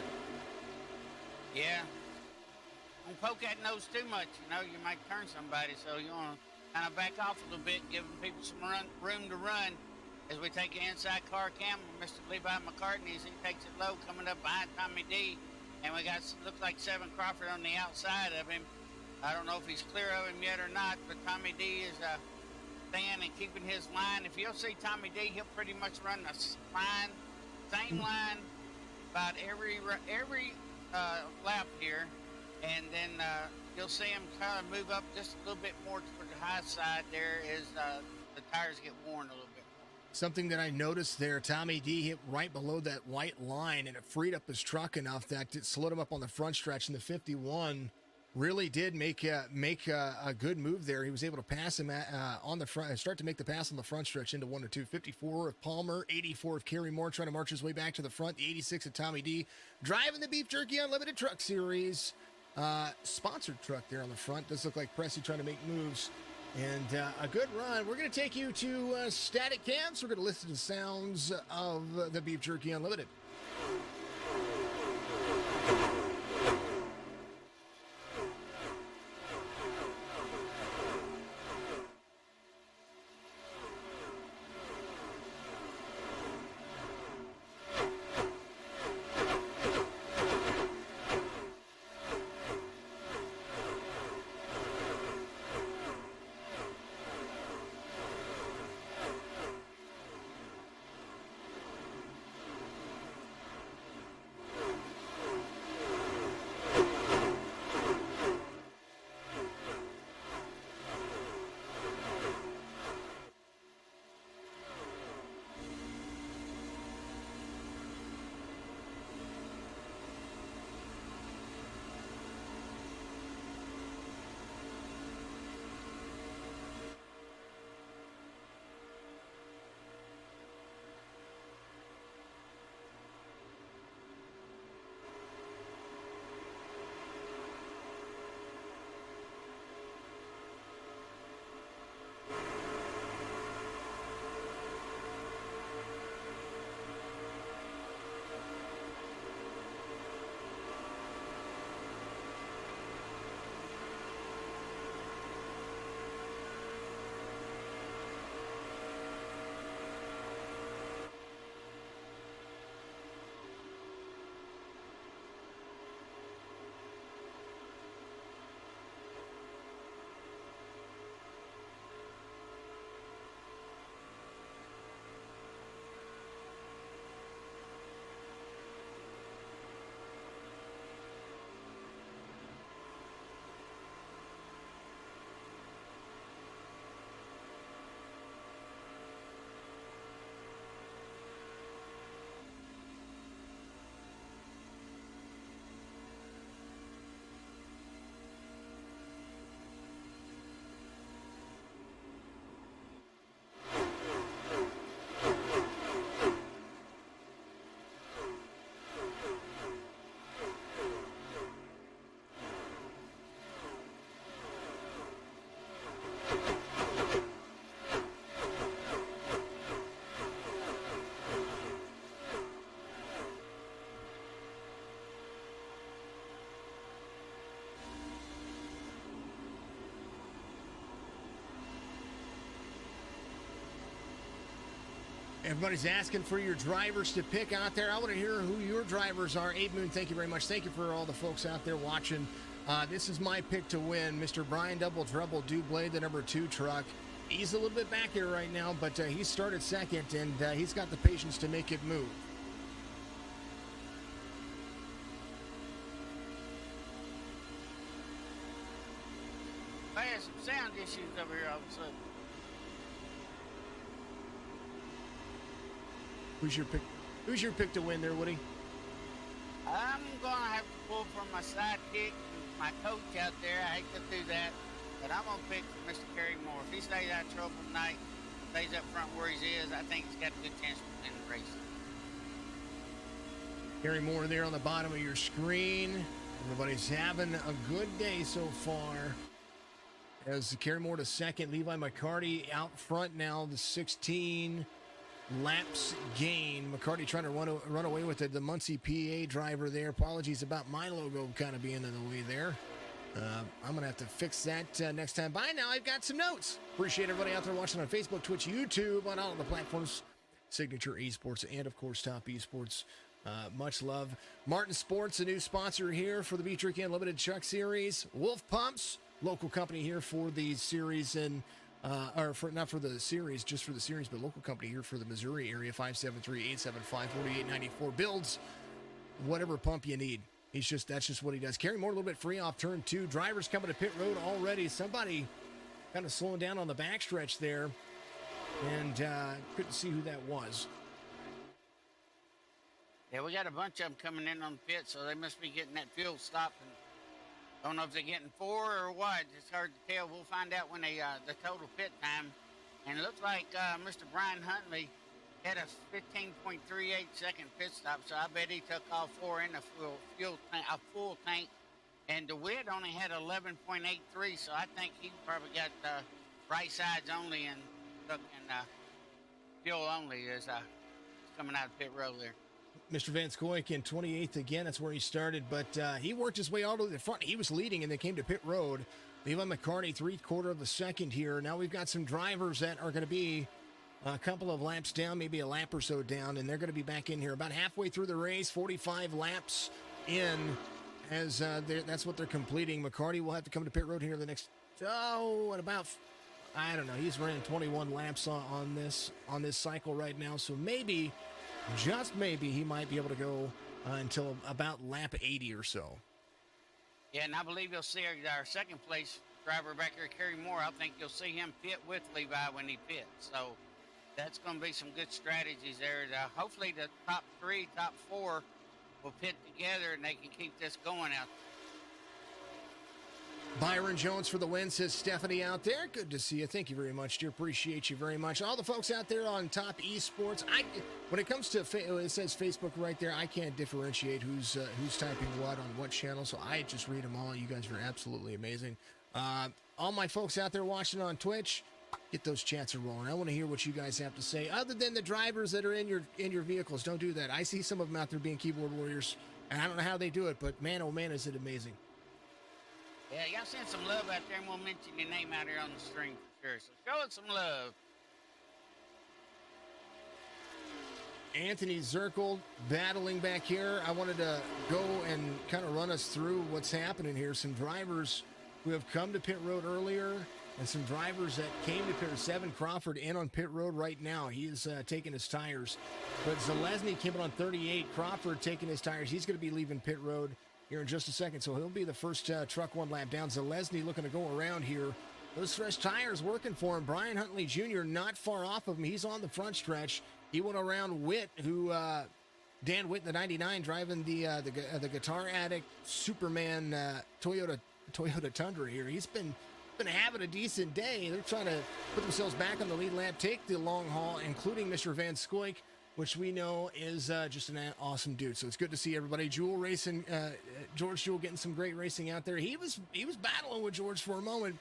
Yeah. Don't poke that nose too much, you might turn somebody, so you want to kind of back off a little bit, giving people some room to run as we take an inside car cam with Mr. Levi McCartney as he takes it low, coming up behind Tommy D. And we got, looks like Seven Crawford on the outside of him. I don't know if he's clear of him yet or not, but Tommy D is staying and keeping his line. If you'll see Tommy D, he'll pretty much run the same line about every lap here. And then you'll see him kind of move up just a little bit more toward the high side there as the tires get worn a little bit more. Something that I noticed there, Tommy D hit right below that white line, and it freed up his truck enough that it slowed him up on the front stretch, and the 51 really did make a good move there. He was able to pass him on the front, start to make the pass on the front stretch into 1 or 2. 54 of Palmer, 84 of Kerry Moore, trying to march his way back to the front. The 86 of Tommy D, driving the Beef Jerky Unlimited Truck Series. Sponsored truck there on the front. Does look like Pressy trying to make moves. And a good run. We're going to take you to static cams. We're going to listen to the sounds of the Beef Jerky Unlimited. Everybody's asking for your drivers to pick out there. I want to hear who your drivers are. Abe Moon, thank you very much. Thank you for all the folks out there watching. This is my pick to win. Mr. Brian Double Trouble Dublé, the number 2 truck. He's a little bit back here right now, but he started second, and he's got the patience to make it move. I had some sound issues over here all of a sudden. Who's your pick to win there, Woody? I'm going to have to pull from my sidekick and my coach out there. I hate to do that, but I'm going to pick Mr. Kerry Moore. If he stays out of trouble tonight, stays up front where he is, I think he's got a good chance to win the race. Gary Moore there on the bottom of your screen. Everybody's having a good day so far. As Kerry Moore to second, Levi McCarty out front now, the 16 laps gain. McCarty trying to run away with it. The Muncie PA driver there. Apologies about my logo kind of being in the way there. I'm going to have to fix that next time. By now, I've got some notes. Appreciate everybody out there watching on Facebook, Twitch, YouTube, on all of the platforms. Signature eSports and, of course, Topp eSports. Much love. Martin Sports, a new sponsor here for the Beef Jerky Unlimited Truck Series. Wulff Pumps, local company here for the series, and or for not for the series, just for the series, but local company here for the Missouri area. 573-875-4894 builds whatever pump you need. That's just what he does. Kerry Moore a little bit free off turn 2. Drivers coming to pit road already. Somebody kind of slowing down on the backstretch there, and couldn't see who that was. Yeah, we got a bunch of them coming in on the pit, so they must be getting that fuel stop. And don't know if they're getting 4 or what. It's hard to tell. We'll find out when they the total pit time. And it looks like Mr. Brian Huntley had a 15.38 second pit stop, so I bet he took all 4 in a full tank. And DeWitt only had 11.83, so I think he probably got right sides only and took fuel only as coming out of pit road there. Mr. Van Scoyk in 28th again. That's where he started, but he worked his way all the way to the front. He was leading, and they came to pit road. Levi McCarty, 3/4 of a second here. Now we've got some drivers that are going to be a couple of laps down, maybe a lap or so down, and they're going to be back in here about halfway through the race, 45 laps in, as that's what they're completing. McCarty will have to come to pit road here the next, I don't know, he's running 21 laps on this cycle right now, so maybe, just maybe, he might be able to go until about lap 80 or so. Yeah, and I believe you'll see our second place driver back here, Kerry Moore. I think you'll see him pit with Levi when he pits. So that's going to be some good strategies there. Hopefully the top 3, top 4 will pit together and they can keep this going out there. Byron Jones for the win, says Stephanie out there. Good to see you. Thank you very much, dear. Appreciate you very much. All the folks out there on Topp eSports. When it comes to it says Facebook right there, I can't differentiate who's typing what on what channel, so I just read them all. You guys are absolutely amazing. All my folks out there watching on Twitch, get those chats rolling. I want to hear what you guys have to say. Other than the drivers that are in your vehicles, don't do that. I see some of them out there being keyboard warriors, and I don't know how they do it, but man, oh man, is it amazing. Yeah, y'all send some love out there, and we'll mention your name out here on the stream for sure. So show it some love. Anthony Zirkle battling back here. I wanted to go and kind of run us through what's happening here. Some drivers who have come to pit road earlier, and some drivers that came to pit. Seven Crawford in on pit road right now. He is taking his tires. But Zalesny came in on 38. Crawford taking his tires. He's going to be leaving pit road here in just a second, so he'll be the first truck one lap down. Zalesny looking to go around here. Those fresh tires working for him. Brian Huntley Jr. not far off of him. He's on the front stretch. He went around Witt, who Dan Witt in the 99 driving the Guitar Addict Superman Toyota Tundra here. He's been having a decent day. They're trying to put themselves back on the lead lap, take the long haul, including Mr. Van Scoyk, which we know is just an awesome dude. So it's good to see everybody. Jewel racing, George Jewell getting some great racing out there. He was battling with George for a moment.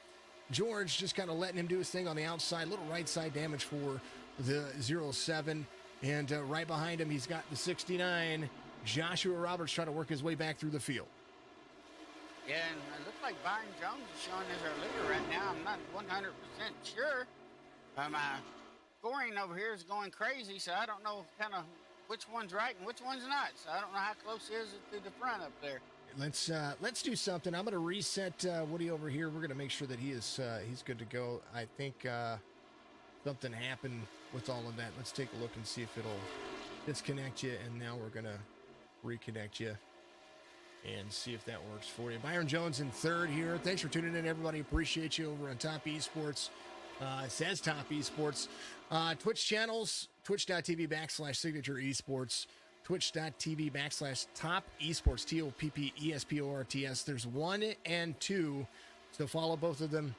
George just kind of letting him do his thing on the outside. Little right side damage for the 07. And right behind him, he's got the 69. Joshua Roberts trying to work his way back through the field. Yeah, and it looks like Byron Jones is showing as our leader right now. I'm not 100% sure. Scoring over here is going crazy, so I don't know kind of which one's right and which one's not. So I don't know how close is it to the front up there. Let's do something. I'm going to reset Woody over here. We're going to make sure that he's good to go. I think something happened with all of that. Let's take a look and see if it'll disconnect you. And now we're going to reconnect you and see if that works for you. Byron Jones in third here. Thanks for tuning in, everybody. Appreciate you over on Topp eSports. It says Topp eSports. Twitch channels, twitch.tv/signature esports, twitch.tv/Topp eSports, TOPPESPORTS. There's 1 and 2, so follow both of them.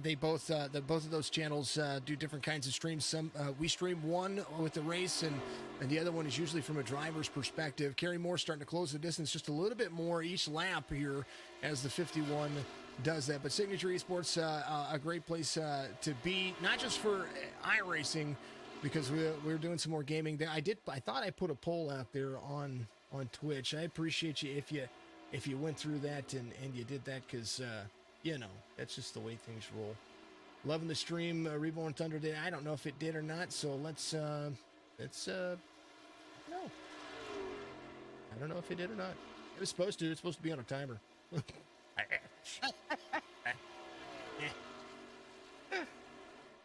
They both both of those channels do different kinds of streams. Some we stream one with the race, and the other one is usually from a driver's perspective. Kerry Moore starting to close the distance just a little bit more each lap here as the 51 does that. But Signature Esports, a great place to be, not just for iRacing, because we're doing some more gaming. I thought I put a poll out there on Twitch. I appreciate you if you went through that and you did that, because that's just the way things roll. Loving the stream, Reborn Thunder Day. I don't know if it did or not, so let's no. I don't know if it did or not. It was supposed to. It's supposed to be on a timer.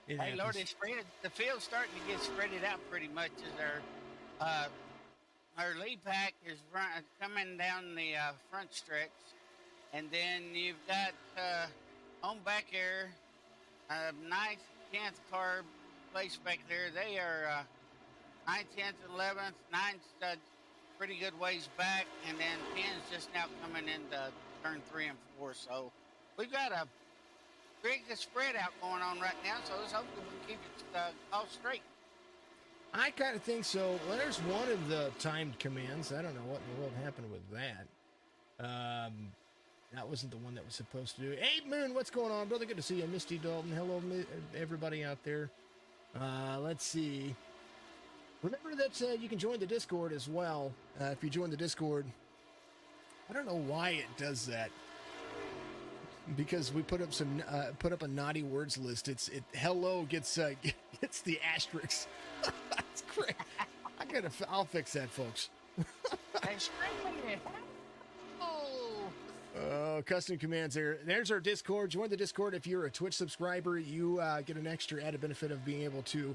Hey, Lord, the field's starting to get spreaded out pretty much as our lead pack is coming down the front stretch. And then you've got home back here, 9th, 10th car placed back there. They are 9th, 10th, 11th. 9th pretty good ways back. And then 10's just now coming into turn 3 and 4. So we've got a big spread out going on right now. So let's hope that we keep it all straight. I kind of think so. Well, there's one of the timed commands. I don't know what in the world happened with that. That wasn't the one that was supposed to do. Hey, Moon, what's going on, brother? Good to see you. Misty Dalton. Hello, everybody out there. Let's see. Remember that you can join the Discord as well. If you join the Discord, I don't know why it does that. Because we put up a naughty words list. Hello gets the asterisk. That's great. I'll fix that, folks. Custom commands there. There's our Discord. Join the Discord. If you're a Twitch subscriber, you get an extra added benefit of being able to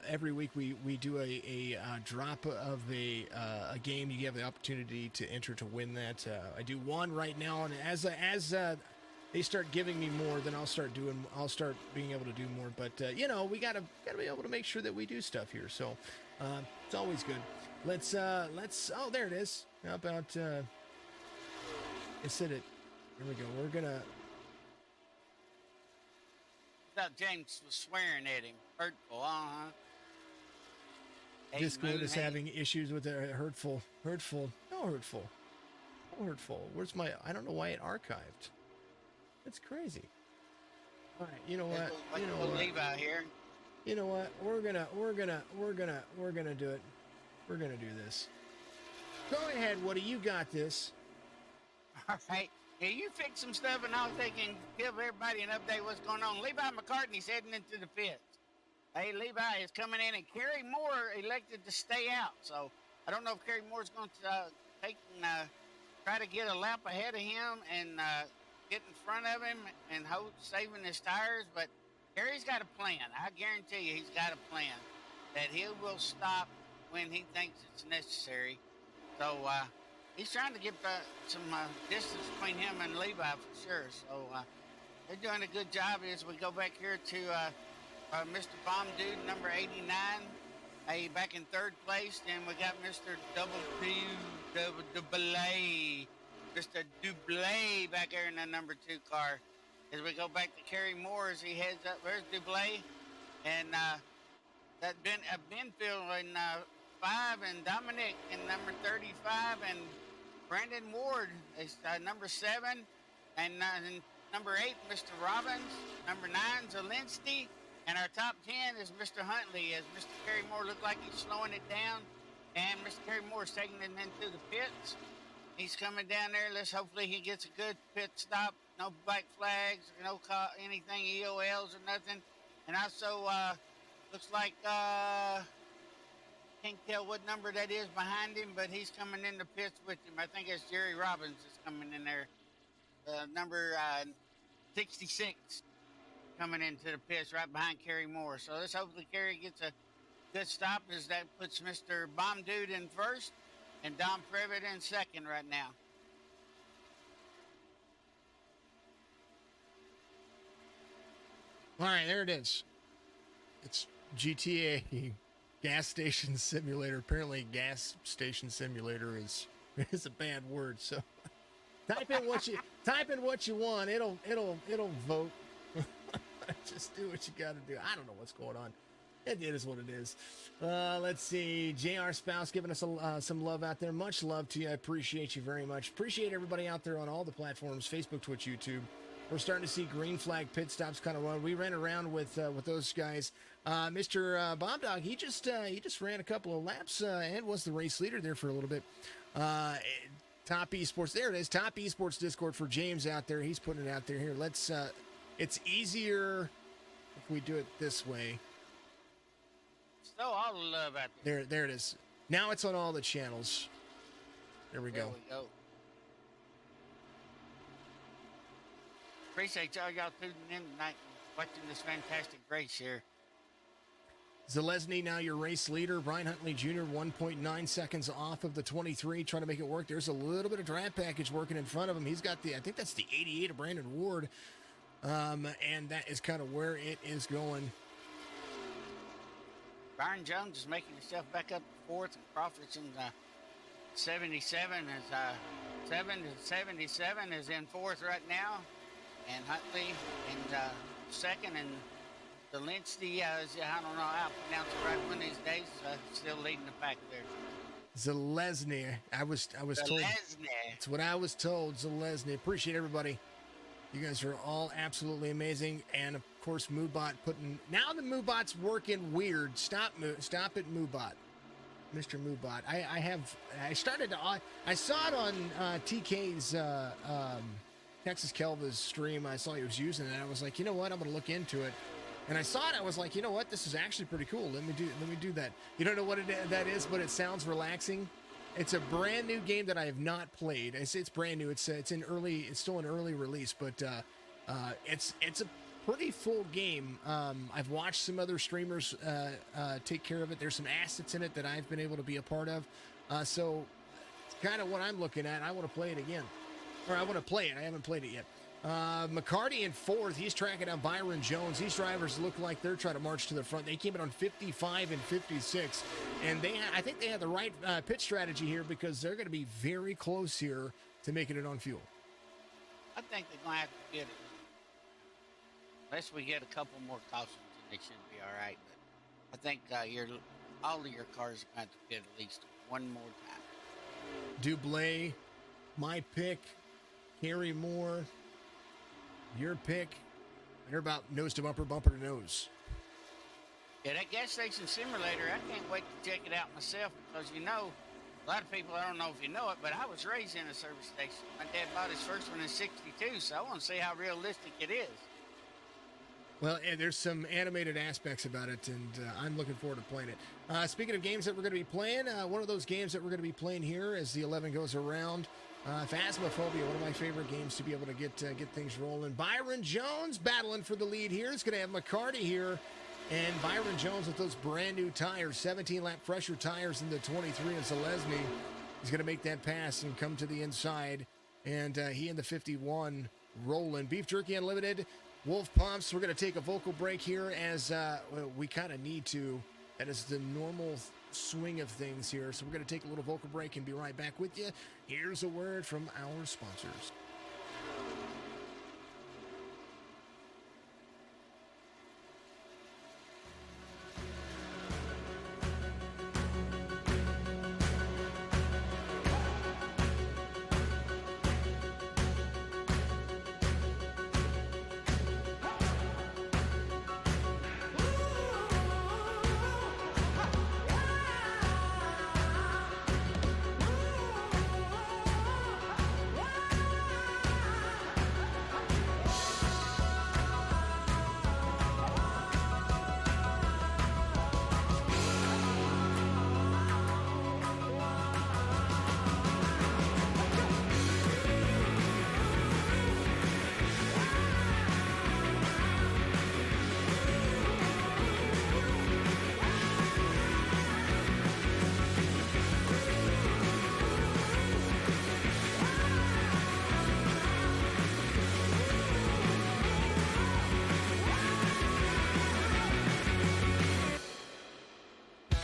every week we do a drop of a game. You have the opportunity to enter to win that. I do one right now, and as they start giving me more, then I'll start being able to do more. But we gotta be able to make sure that we do stuff here. So it's always good. Let's oh, there it is. How about it said it. Here we go. We're gonna. I thought James was swearing at him. Hurtful, Discord is having issues with the hurtful. No hurtful. Where's my? I don't know why it archived. That's crazy. All right. You know what? We'll leave out here. You know what? We're gonna do it. We're gonna do this. Go ahead, Woody. You got this. All right. Yeah, you fix some stuff, and I'll take and give everybody an update what's going on. Levi McCartney's heading into the pits. Hey, Levi is coming in, and Kerry Moore elected to stay out. So I don't know if Kerry Moore's going to try to get a lap ahead of him and get in front of him and saving his tires. But Kerry's got a plan. I guarantee you he's got a plan that he will stop when he thinks it's necessary. So he's trying to get some distance between him and Levi for sure. So they're doing a good job as we go back here to Mr. Bomb Dude, number 89, back in 3rd place. Then we got Mr. Mr. Dublé back there in the number 2 car. As we go back to Kerry Moore as he heads up, there's Dublé. And that Benfield in 5, and Dominic in number 35, and Brandon Ward is number 7, and number 8, Mr. Robbins, number 9, Zelinsky, and our top 10 is Mr. Huntley, as Mr. Kerry Moore looked like he's slowing it down, and Mr. Kerry Moore is taking it into the pits. He's coming down there. Hopefully he gets a good pit stop, no black flags, no anything, EOLs or nothing, and also looks like can't tell what number that is behind him, but he's coming in the pits with him. I think it's Jerry Robbins is coming in there. Number 66 coming into the pits right behind Kerry Moore. So let's hopefully Kerry gets a good stop, as that puts Mr. Bomb Dude in 1st and Dom Previtt in 2nd right now. All right, there it is. It's GTA Gas Station Simulator. Apparently, gas station simulator is a bad word. So type in what you want. It'll vote. Just do what you got to do. I don't know what's going on. It is what it is. Let's see. JR Spouse giving us some love out there. Much love to you. I appreciate you very much. Appreciate everybody out there on all the platforms, Facebook, Twitch, YouTube. We're starting to see green flag pit stops kind of run. We ran around with those guys. Mr. Bob Dog, he just ran a couple of laps and was the race leader there for a little bit. Topp eSports, there it is. Topp eSports Discord for James out there. He's putting it out there. Here, let's. It's easier if we do it this way. So all the love out there. There it is. Now it's on all the channels. There we go. There we go. Appreciate y'all tuning in tonight and watching this fantastic race here. Zalesny, now your race leader. Brian Huntley Jr., 1.9 seconds off of the 23, trying to make it work. There's a little bit of draft package working in front of him. He's got I think that's the 88 of Brandon Ward. And that is kind of where it is going. Byron Jones is making himself back up to fourth, and Crawford's in 77 is in fourth right now, and Huntley in second, and the Linsky is, I don't know how to pronounce it right one of these days, still leading the pack there. Zalesny, I was told. That's what I was told. Zalesny. Appreciate everybody. You guys are all absolutely amazing, and of course, Moobot now the Moobot's working weird. Stop it, Moobot, Mr. Moobot. I saw it on TK's Texas Kelva's stream. I saw he was using it, and I was like, you know what? I'm gonna look into it. And I saw it. I was like, you know what? This is actually pretty cool. Let me do that. You don't know what that is, but it sounds relaxing. It's a brand new game that I have not played. It's brand new. It's still an early release, but it's a pretty full game. I've watched some other streamers take care of it. There's some assets in it that I've been able to be a part of. So it's kind of what I'm looking at. I want to play it again, or I want to play it. I haven't played it yet. McCarty in fourth. He's tracking down Byron Jones. These drivers look like they're trying to march to the front. They came in on 55 and 56, and I think they had the right pit strategy here because they're going to be very close here to making it on fuel. I think they're going to have to get it. Unless we get a couple more cautions, and they should be all right. But I think all of your cars are going to have to pit at least one more time. Dublé, my pick. Harry Moore, your pick. They're about nose to bumper, bumper to nose. Yeah, that gas station simulator, I can't wait to check it out myself because, a lot of people, I don't know if you know it, but I was raised in a service station. My dad bought his first one in 62, so I want to see how realistic it is. Well, there's some animated aspects about it, and I'm looking forward to playing it. Speaking of games that we're going to be playing, one of those games that we're going to be playing here as the 11 goes around, Phasmophobia, one of my favorite games to be able to get things rolling. Byron Jones battling for the lead here. It's going to have McCarty here, and Byron Jones with those brand new tires, 17-lap fresher tires in the 23, and Zalesny is going to make that pass and come to the inside, and he in the 51 rolling. Beef Jerky Unlimited, Wulff Pumps. We're going to take a vocal break here as we kind of need to. That is the normal swing of things here. So we're going to take a little vocal break and be right back with you. Here's a word from our sponsors.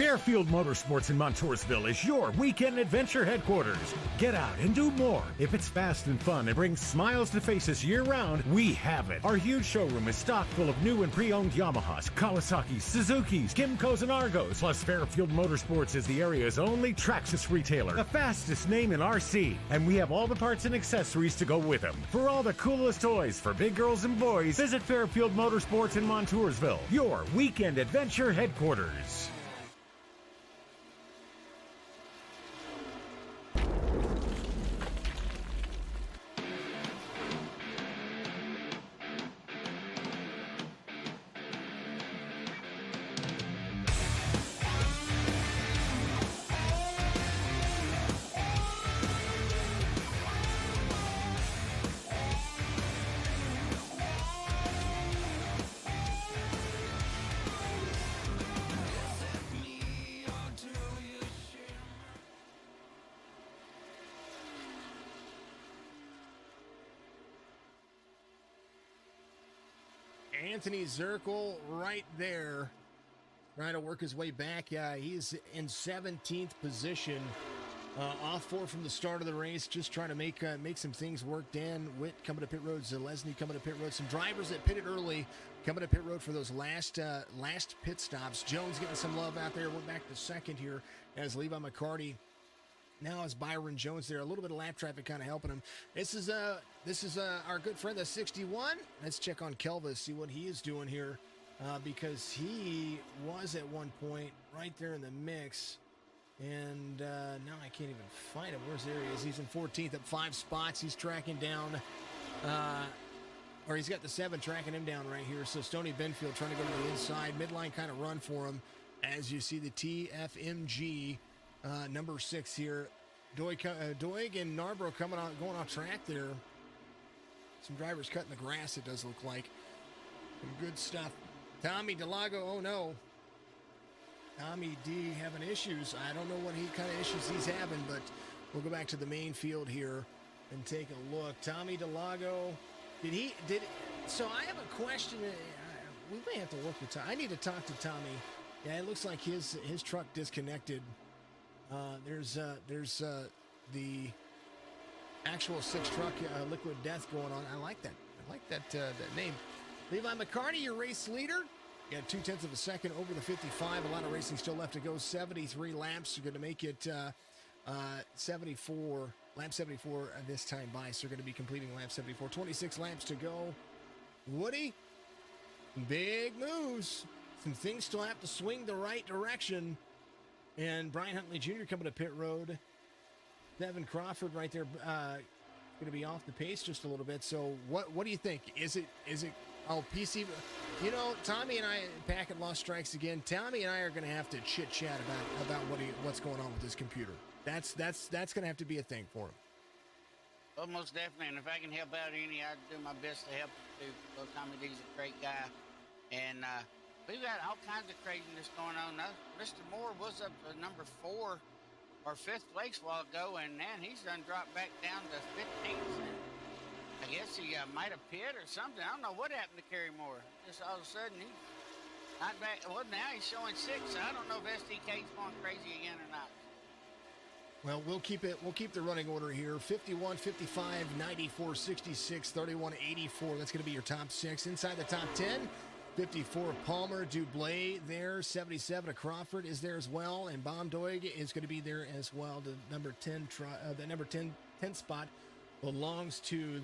Fairfield Motorsports in Montoursville is your weekend adventure headquarters. Get out and do more. If it's fast and fun and brings smiles to faces year-round, we have it. Our huge showroom is stocked full of new and pre-owned Yamahas, Kawasaki's, Suzuki's, Kymco's, and Argos. Plus, Fairfield Motorsports is the area's only Traxxas retailer, the fastest name in RC. And we have all the parts and accessories to go with them. For all the coolest toys for big girls and boys, visit Fairfield Motorsports in Montoursville, your weekend adventure headquarters. Anthony Zirkel right there, trying to work his way back. He's in 17th position, off 4 from the start of the race, just trying to make some things work. Dan Witt coming to pit road, Zalesny coming to pit road. Some drivers that pitted early coming to pit road for those last pit stops. Jones getting some love out there. We're back to second here as Levi McCarty. Now is Byron Jones there. A little bit of lap traffic kind of helping him. This is our good friend, the 61. Let's check on Kelvis, see what he is doing here, because he was at one point right there in the mix, and now I can't even find him. Where's there he is? He's in 14th, up 5 spots. He's tracking down, or he's got the 7 tracking him down right here. So Stoney Benfield trying to go to the inside. Midline kind of run for him, as you see the TFMG. Number 6 here. Doig and Narborough going off track there. Some drivers cutting the grass, it does look like. Some good stuff. Tommy DeLago, oh no. Tommy D having issues. I don't know what kind of issues he's having, but we'll go back to the main field here and take a look. Tommy DeLago, so I have a question. We may have to work with Tommy. I need to talk to Tommy. Yeah, it looks like his truck disconnected. There's the actual 6 truck Liquid Death going on. I like that. I like that name. Levi McCarty, your race leader. You got 0.2 of a second over the 55. A lot of racing still left to go. 73 laps. You're going to make it 74. Lap 74 this time by. So you're going to be completing lap 74. 26 laps to go. Woody, big moves. Some things still have to swing the right direction. And Brian Huntley Jr. coming to pit road. Devin Crawford right there, going to be off the pace just a little bit. So what do you think? Is it? Oh, PC. You know, Tommy and I, Packet lost strikes again. Tommy and I are going to have to chit chat about what's going on with his computer. That's going to have to be a thing for him. Well, most definitely. And if I can help out any, I'd do my best to help him too. Well, Tommy D's a great guy, and we've got all kinds of craziness going on. Mr. Moore was up to number 4 or 5th place a while ago, and man, he's done dropped back down to 15th. I guess he might have pit or something. I don't know what happened to Kerry Moore. Just all of a sudden, he's not back. Well, now he's showing 6. So I don't know if SDK's going crazy again or not. Well, we'll keep the running order here. 51, 55, 94, 66, 31, 84. That's going to be your top 6. Inside the top 10, 54, Palmer, Dublé there. 77, Crawford is there as well. And Baum Doig is going to be there as well. The number 10 spot belongs to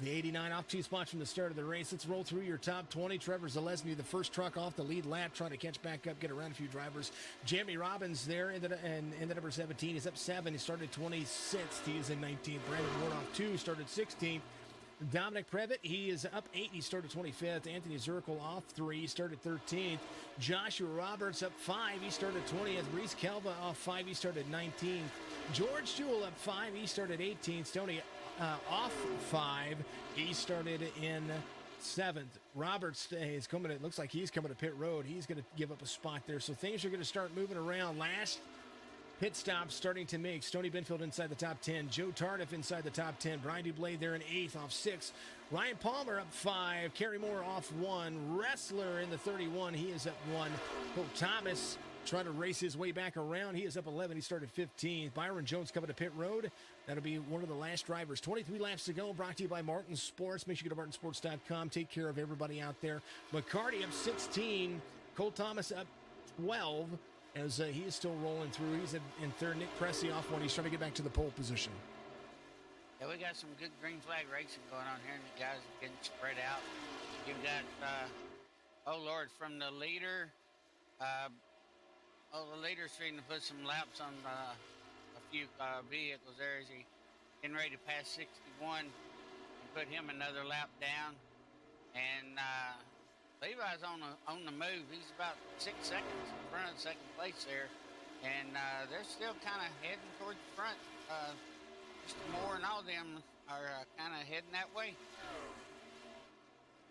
the 89, off 2 spots from the start of the race. Let's roll through your top 20. Trevor Zalesny, the first truck off the lead lap, trying to catch back up, get around a few drivers. Jeremy Robbins there in the number 17. He's up 7. He started 26th. He is in 19th. Brandon Ward off 2, started 16th. Dominic Previtt, he is up 8. He started 25th. Anthony Zirkel off 3. He started 13th. Joshua Roberts up 5. He started 20th. Reese Kelva off 5. He started 19th. George Jewell up 5. He started 18th. Stoney off 5. He started in 7th. Roberts is coming. It looks like he's coming to pit road. He's going to give up a spot there. So things are going to start moving around. Last pit stop starting to make. Stoney Benfield inside the top 10. Joe Tardif inside the top 10. Brian Dublé there in 8th off 6. Ryan Palmer up 5. Kerry Moore off 1. Wrestler in the 31. He is up 1. Hope Thomas trying to race his way back around. He is up 11. He started 15th. Byron Jones coming to pit road. That'll be one of the last drivers. 23 laps to go. Brought to you by Martin Sports. Make sure you go to martinsports.com. Take care of everybody out there. McCarty up 16. Cole Thomas up 12 as he is still rolling through. He's in third. Nick Pressey off one. He's trying to get back to the pole position. Yeah, we got some good green flag racing going on here, and the guys are getting spread out. You've got, oh Lord, from the leader. The leader's trying to put some laps on a few vehicles there as he getting ready to pass 61 and put him another lap down. And Levi's on the move. He's about 6 seconds in front of second place there, and they're still kind of heading towards the front. Mr. Moore and all of them are kind of heading that way.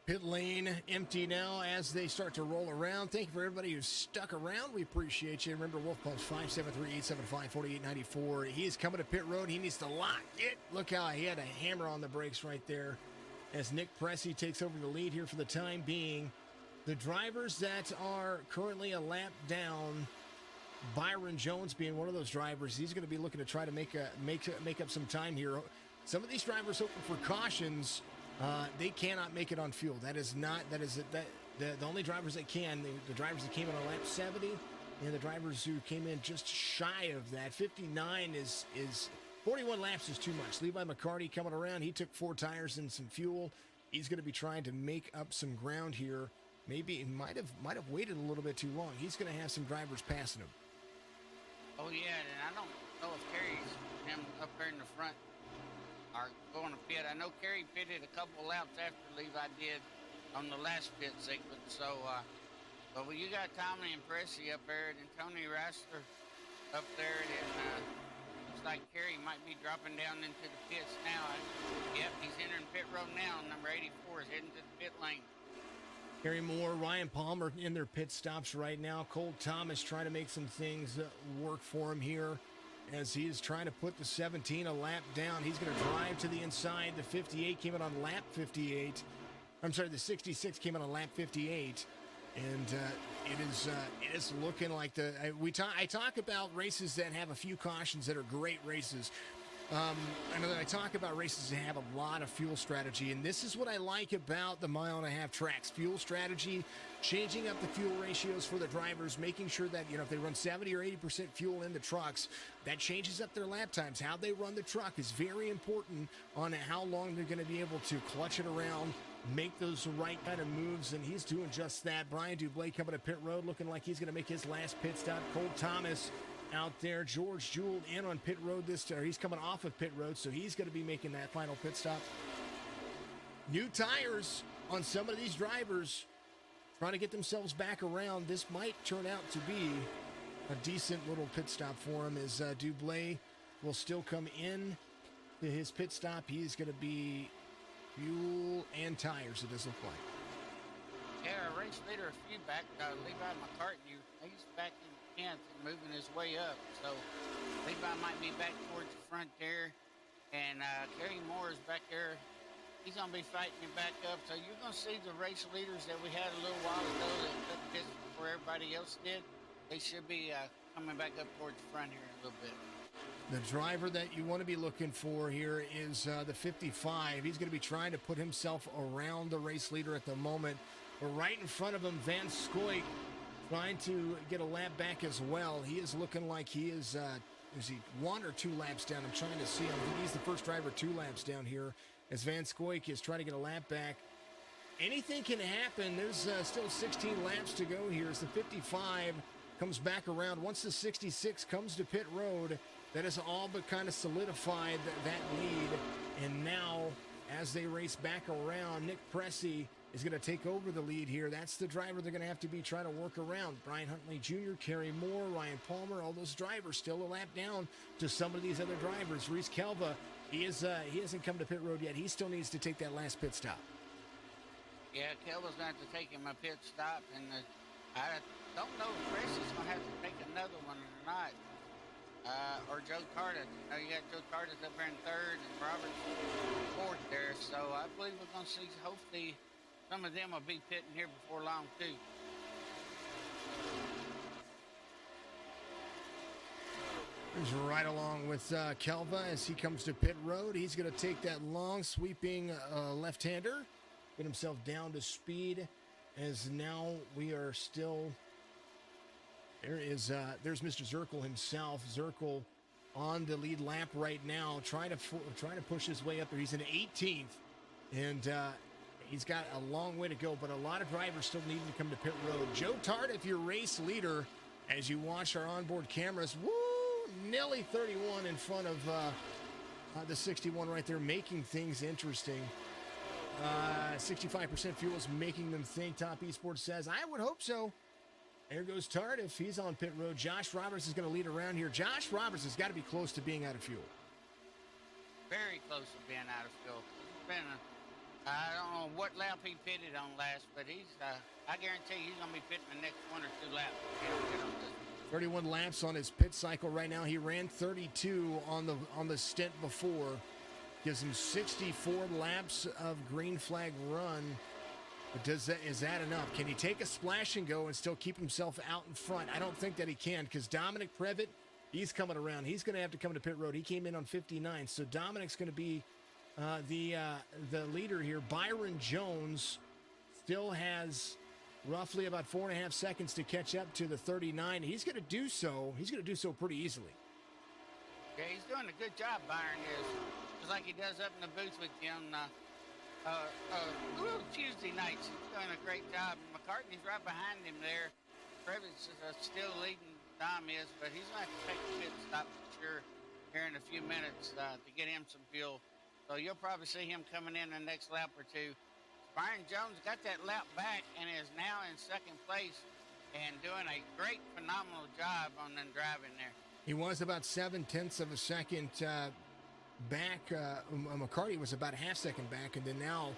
Pit lane empty now as they start to roll around. Thank you for everybody who's stuck around. We appreciate you. Remember, Wulff Pumps 573-875-4894. He is coming to pit road. He needs to lock it. Look how he had a hammer on the brakes right there as Nick Pressey takes over the lead here for the time being. The drivers that are currently a lap down, Byron Jones being one of those drivers, he's going to be looking to try to make up some time here. Some of these drivers hoping for cautions. They cannot make it on fuel. The only drivers that can, the drivers that came in on lap 70 and the drivers who came in just shy of that. 59 is 41 laps is too much. Levi McCarty coming around. He took 4 tires and some fuel. He's going to be trying to make up some ground here. Maybe he might have waited a little bit too long. He's going to have some drivers passing him. Oh yeah, and I don't know if Kerry's him up there in the front are going to pit. I know Kerry pitted a couple laps after Levi did on the last pit sequence. So, but you got Tommy and Pressey up there, and Tony Rassler up there, and looks like Kerry might be dropping down into the pits now. Yep, he's entering pit road now. Number 84 is heading to the pit lane. Kerry Moore, Ryan Palmer in their pit stops right now. Cole Thomas trying to make some things work for him here as he is trying to put the 17 a lap down. He's going to drive to the inside. The 58 came in on lap 58. I'm sorry, the 66 came in on lap 58. And it is looking like I talk about races that have a few cautions that are great races. I know that I talk about races that have a lot of fuel strategy, and this is what I like about the mile-and-a-half tracks. Fuel strategy, changing up the fuel ratios for the drivers, making sure that, if they run 70 or 80% fuel in the trucks, that changes up their lap times. How they run the truck is very important on how long they're going to be able to clutch it around, make those right kind of moves, and he's doing just that. Brian Dublé coming to pit road, looking like he's going to make his last pit stop. Cole Thomas out there. George Jewell in on pit road he's coming off of pit road, so he's going to be making that final pit stop. New tires on some of these drivers trying to get themselves back around. This might turn out to be a decent little pit stop for him as Dublé will still come in to his pit stop. He's going to be fuel and tires, it does look like. Yeah, our race leader a few back, Levi McCartney, he's back in 10th and moving his way up. So Levi might be back towards the front there. And Kerry Moore is back there. He's going to be fighting it back up. So you're going to see the race leaders that we had a little while ago that took distance before everybody else did. They should be coming back up towards the front here in a little bit. The driver that you want to be looking for here is the 55. He's going to be trying to put himself around the race leader at the moment. But right in front of him, Van Scoik trying to get a lap back as well. He is looking like he is he 1 or 2 laps down? I'm trying to see him. I think he's the first driver 2 laps down here as Van Scoik is trying to get a lap back. Anything can happen. There's still 16 laps to go here as the 55 comes back around. Once the 66 comes to pit road, that has all but kind of solidified that lead. And now, as they race back around, Nick Pressey is going to take over the lead here. That's the driver they're going to have to be trying to work around. Brian Huntley Jr., Kerry Moore, Ryan Palmer, all those drivers still a lap down to some of these other drivers. Reese Kelva, he hasn't come to pit road yet. He still needs to take that last pit stop. Yeah, Kelva's going to have to take him a pit stop, and I don't know if Pressey's going to have to take another one or not. Or Joe Carter. You got Joe Carter's up there in 3rd and Robert's 4th there. So I believe we're going to see, hopefully, some of them will be pitting here before long, too. He's right along with Kelva as he comes to pit road. He's going to take that long sweeping left-hander, get himself down to speed, as now we are still. There's Mr. Zirkle himself. Zirkle on the lead lap right now, trying to push his way up there. He's in 18th, and he's got a long way to go, but a lot of drivers still needing to come to pit road. Joe Tardif, your race leader, as you watch our onboard cameras. Woo! Nearly 31 in front of the 61 right there, making things interesting. 65% fuel is making them think, Topp eSports says. I would hope so. There goes Tardif. He's on pit road. Josh Roberts is going to lead around here. Josh Roberts has got to be close to being out of fuel. Very close to being out of fuel. It's been I don't know what lap he pitted on last, but I guarantee he's going to be pitting the next 1 or 2 laps. 31 laps on his pit cycle right now. He ran 32 on the stint before. Gives him 64 laps of green flag run. But is that enough? Can he take a splash and go and still keep himself out in front? I don't think that he can, because Dominic Previtt, he's coming around. He's going to have to come to pit road. He came in on 59, so Dominic's going to be the leader here. Byron Jones still has roughly about 4.5 seconds to catch up to the 39. He's going to do so. He's going to do so pretty easily. Yeah, he's doing a good job, Byron is. Just like he does up in the booth with you on Tuesday nights. He's doing a great job. McCartney's right behind him there. Previtt's still leading. Dom is, but he's going to have to take a pit stop for sure here in a few minutes to get him some fuel. So you'll probably see him coming in the next lap or two. Byron Jones got that lap back and is now in second place and doing a great, phenomenal job on them driving there. He was about 0.7 of a second back. McCarty was about a half second back, and then now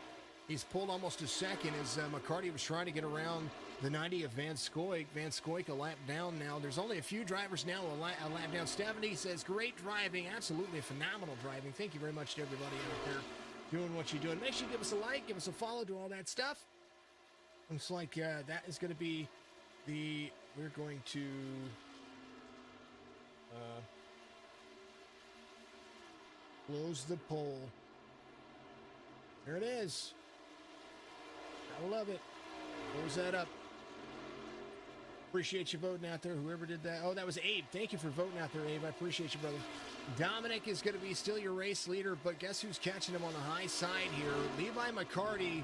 he's pulled almost a second as McCarty was trying to get around the 90 of Van Scoik. Van Scoik a lap down now. There's only a few drivers now a lap down. Stephanie says, great driving, absolutely phenomenal driving. Thank you very much to everybody out there doing what you're doing. Make sure you give us a like, give us a follow, do all that stuff. Looks like that is going to be we're going to close the poll. There it is. I love it. Close that up. Appreciate you voting out there, whoever did that. Oh, that was Abe. Thank you for voting out there, Abe. I appreciate you, brother. Dominic is going to be still your race leader, but guess who's catching him on the high side here? Levi McCarty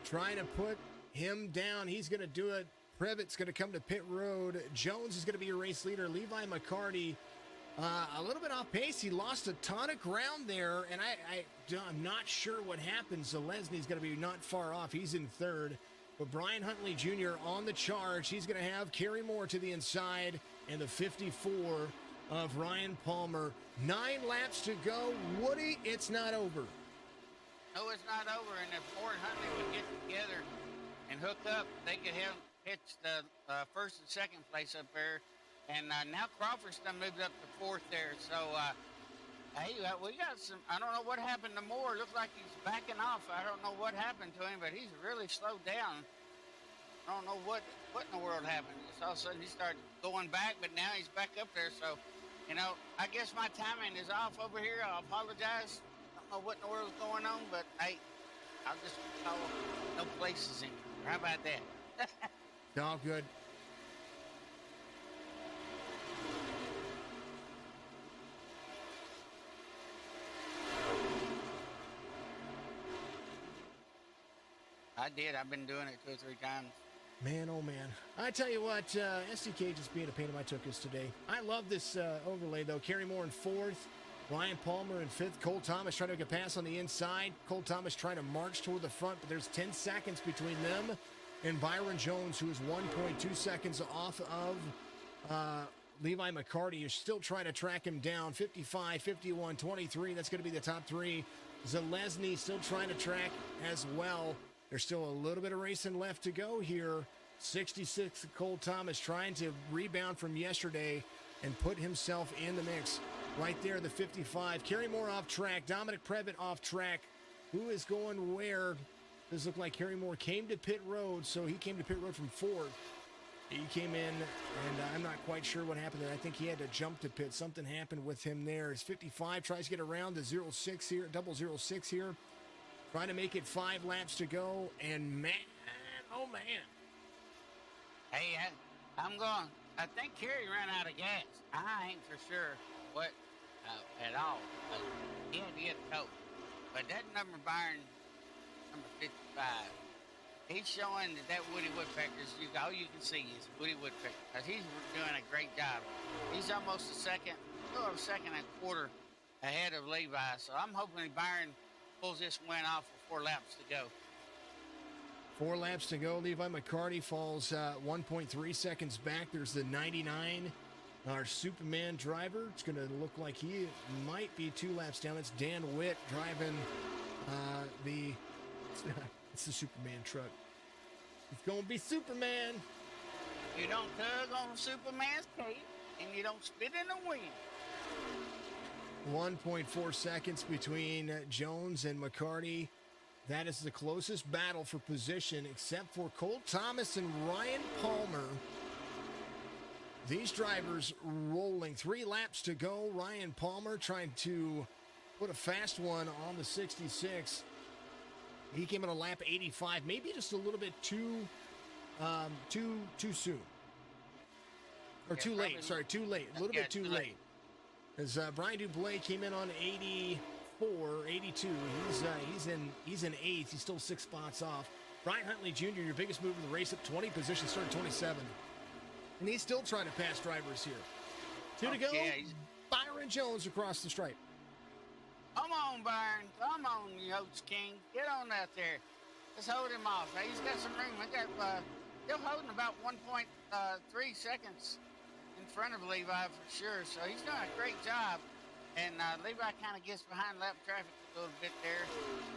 trying to put him down. He's going to do it. Previtt's going to come to pit road. Jones is going to be your race leader. Levi McCarty a little bit off pace. He lost a ton of ground there, and I'm not sure what happened. Zalesny's going to be not far off. He's in third. But Brian Huntley Jr. on the charge. He's going to have Kerry Moore to the inside and the 54 of Ryan Palmer. 9 laps to go. Woody, it's not over. No, it's not over. And if Moore and Huntley would get together and hook up, they could have pitched the first and second place up there. And now Crawford's done moved up to fourth there. So, hey, we got some. I don't know what happened to Moore. Looks like he's backing off. I don't know what happened to him, but he's really slowed down. I don't know what in the world happened. Just all of a sudden he started going back, but now he's back up there. So, you know, I guess my timing is off over here. I apologize. I don't know what in the world is going on, but hey, I'll just call no places in. How about that? It's all good. I did. I've been doing it 2 or 3 times. Man, oh man. I tell you what, SDK just being a pain in my tuchus today. I love this overlay, though. Kerry Moore in fourth. Ryan Palmer in fifth. Cole Thomas trying to get a pass on the inside. Cole Thomas trying to march toward the front, but there's 10 seconds between them and Byron Jones, who is 1.2 seconds off of Levi McCarty. You're still trying to track him down. 55, 51, 23. That's going to be the top 3. Zalesny still trying to track as well. There's still a little bit of racing left to go here. 66, Cole Thomas trying to rebound from yesterday and put himself in the mix. Right there, the 55. Kerry Moore off track. Dominic Previtt off track. Who is going where? Does look like Kerry Moore came to pit road, so he came to pit road from fourth. He came in, and I'm not quite sure what happened there. I think he had to jump to pit. Something happened with him there. His 55 tries to get around the 06 here, 006 here. Trying to make it 5 laps to go, and man, oh man. Hey, I'm going. I think Kerry ran out of gas. I ain't for sure what at all. But he had to get a coat. But that number Byron, number 55, he's showing that Woody Woodpecker's, all you can see is Woody Woodpecker. Because he's doing a great job. He's almost a second and a quarter ahead of Levi. So I'm hoping Byron pulls this win off with 4 laps to go. 4 laps to go. Levi McCarty falls 1.3 seconds back. There's the 99, our Superman driver. It's going to look like he might be 2 laps down. That's Dan Witt driving it's the Superman truck. It's going to be Superman. You don't tug on Superman's cape, and you don't spit in the wind. 1.4 seconds between Jones and McCarty. That is the closest battle for position, except for Cole Thomas and Ryan Palmer. These drivers rolling. 3 laps to go. Ryan Palmer trying to put a fast one on the 66. He came in a lap 85, maybe just a little bit too soon. Or too late. Sorry, too late. A little bit too late. As Brian Dublé came in on 84, 82. He's in 8th. He's still 6 spots off. Brian Huntley Jr., your biggest move of the race, up 20 positions, started 27. And he's still trying to pass drivers here. 2 to go. Byron Jones across the stripe. Come on, Byron. Come on, Yotes King. Get on out there. Let's hold him off. He's got some room. Still holding about 1.3 seconds in front of Levi for sure. So he's doing a great job. And Levi kind of gets behind lap traffic a little bit there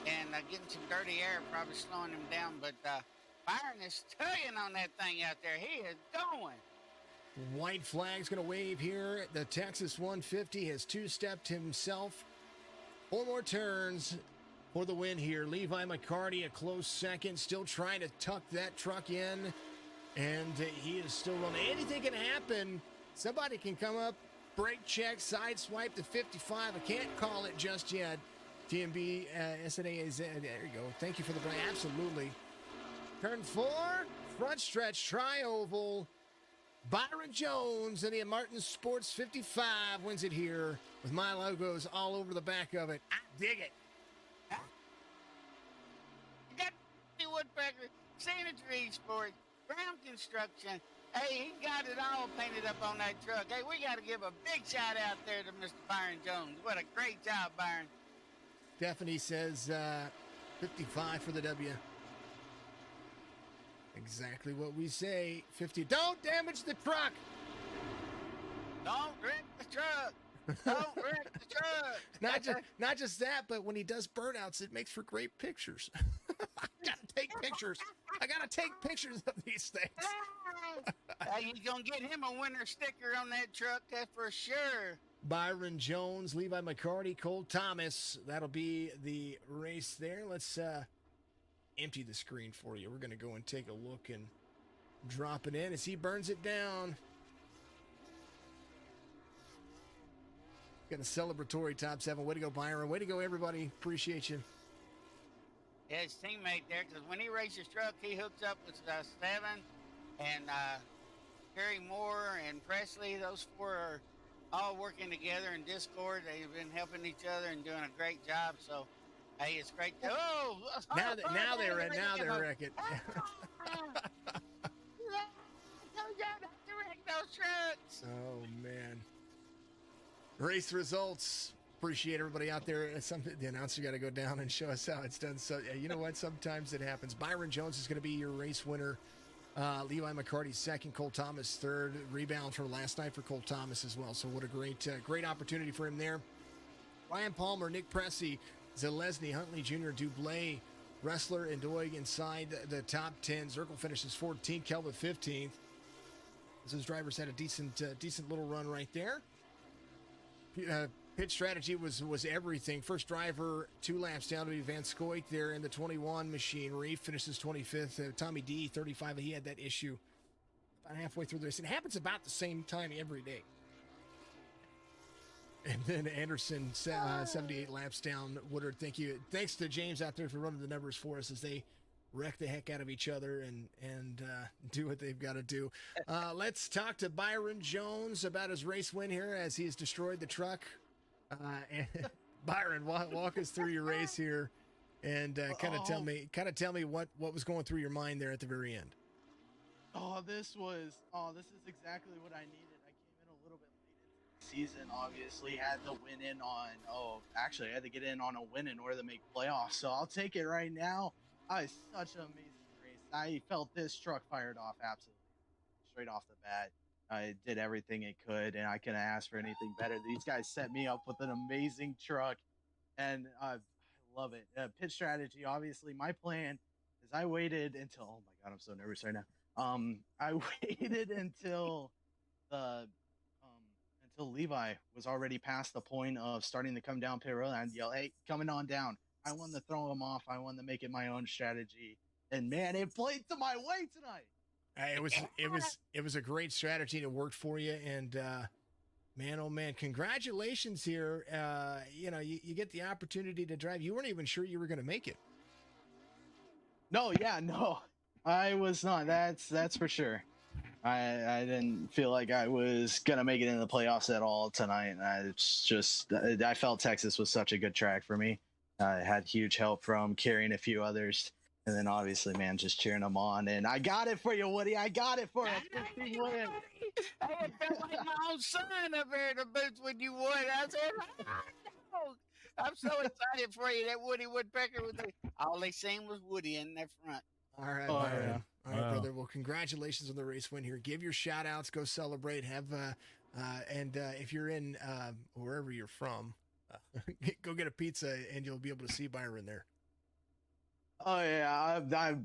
and getting some dirty air, probably slowing him down. But Byron is tugging on that thing out there. He is going. White flag's going to wave here. The Texas 150 has 2-stepped himself. 4 more turns for the win here. Levi McCarty a close second, still trying to tuck that truck in, and he is still running. Anything can happen. Somebody can come up, brake check, side swipe the 55. I can't call it just yet. TMB, SNAAZ, there you go. Thank you for the break. Absolutely. Turn 4, front stretch, tri-oval. Byron Jones in the Martin Sports 55 wins it here with my logos all over the back of it. I dig it. You got the Woodpecker, Sanitary Sport, Ground Construction. Hey, he got it all painted up on that truck. Hey, we got to give a big shout out there to Mr. Byron Jones. What a great job, Byron. Stephanie says 55 for the W. Exactly what we say. 50. Don't damage the truck. Don't wreck the truck. Don't wreck the truck. Not just that, but when he does burnouts, it makes for great pictures. I gotta take pictures. I gotta take pictures of these things. Hey, you're gonna get him a winner sticker on that truck, that's for sure. Byron Jones, Levi McCarty, Cole Thomas. That'll be the race there. Let's empty the screen for you. We're going to go and take a look and drop it in as he burns it down. Got a celebratory top 7. Way to go, Byron. Way to go, everybody. Appreciate you. Yeah, his teammate there, because when he races truck, he hooks up with 7 and Terry Moore and Presley. Those 4 are all working together in Discord. They've been helping each other and doing a great job. So, hey, it's great. Now they're wrecking. I told y'all not to wreck those trucks. Oh, man. Race results. Appreciate everybody out there. The announcer got to go down and show us how it's done. So, you know what? Sometimes it happens. Byron Jones is going to be your race winner. Levi McCarty 2nd, Cole Thomas 3rd. Rebound from last night for Cole Thomas as well. So what a great opportunity for him there. Ryan Palmer, Nick Pressey, Zalesny, Huntley Jr., Dublé, Wrestler, and Doig inside the top 10. Zirkle finishes 14th, Kelvin 15th. Those drivers had a decent little run right there. Pit strategy was everything. First driver 2 laps down to be Van Scoik there in the 21 machine. Reef finishes 25th. Tommy D, 35. He had that issue about halfway through the race. It happens about the same time every day. And then Anderson, 78 laps down. Woodard, thank you. Thanks to James out there for running the numbers for us as they wreck the heck out of each other and do what they've got to do. Let's talk to Byron Jones about his race win here as he's destroyed the truck. And Byron, walk us through your race here and kind of tell me what was going through your mind there at the very end. This is exactly what I needed. I came in a little bit late into the season, obviously had to win in on, I had to get in on a win in order to make playoffs. So I'll take it right now. Such an amazing race. I felt this truck fired off absolutely straight off the bat. I did everything it could, and I couldn't ask for anything better. These guys set me up with an amazing truck, and I love it. Pit strategy, obviously, my plan is I waited until, oh my God, I'm so nervous right now. I waited until until Levi was already past the point of starting to come down pit road, and I'd yell, "Hey, coming on down." I wanted to throw him off. I wanted to make it my own strategy, and man, it played to my way tonight. It was a great strategy and it worked for you. And man, oh man, congratulations here. You get the opportunity to drive. You weren't even sure you were going to make it. No, I was not. That's for sure. I didn't feel like I was going to make it into the playoffs at all tonight. I felt Texas was such a good track for me. I had huge help from carrying a few others. And then obviously, man, just cheering them on. And I got it for you, Woody. I got it for you. I felt like my own son up here in the booth when you won. I said, oh, I'm so excited for you that Woody Woodpecker was there. All they seen was Woody in that front. All right, Byron. All right, brother. Well, congratulations on the race win here. Give your shout outs. Go celebrate. And if you're in wherever you're from, go get a pizza and you'll be able to see Byron there. Oh yeah,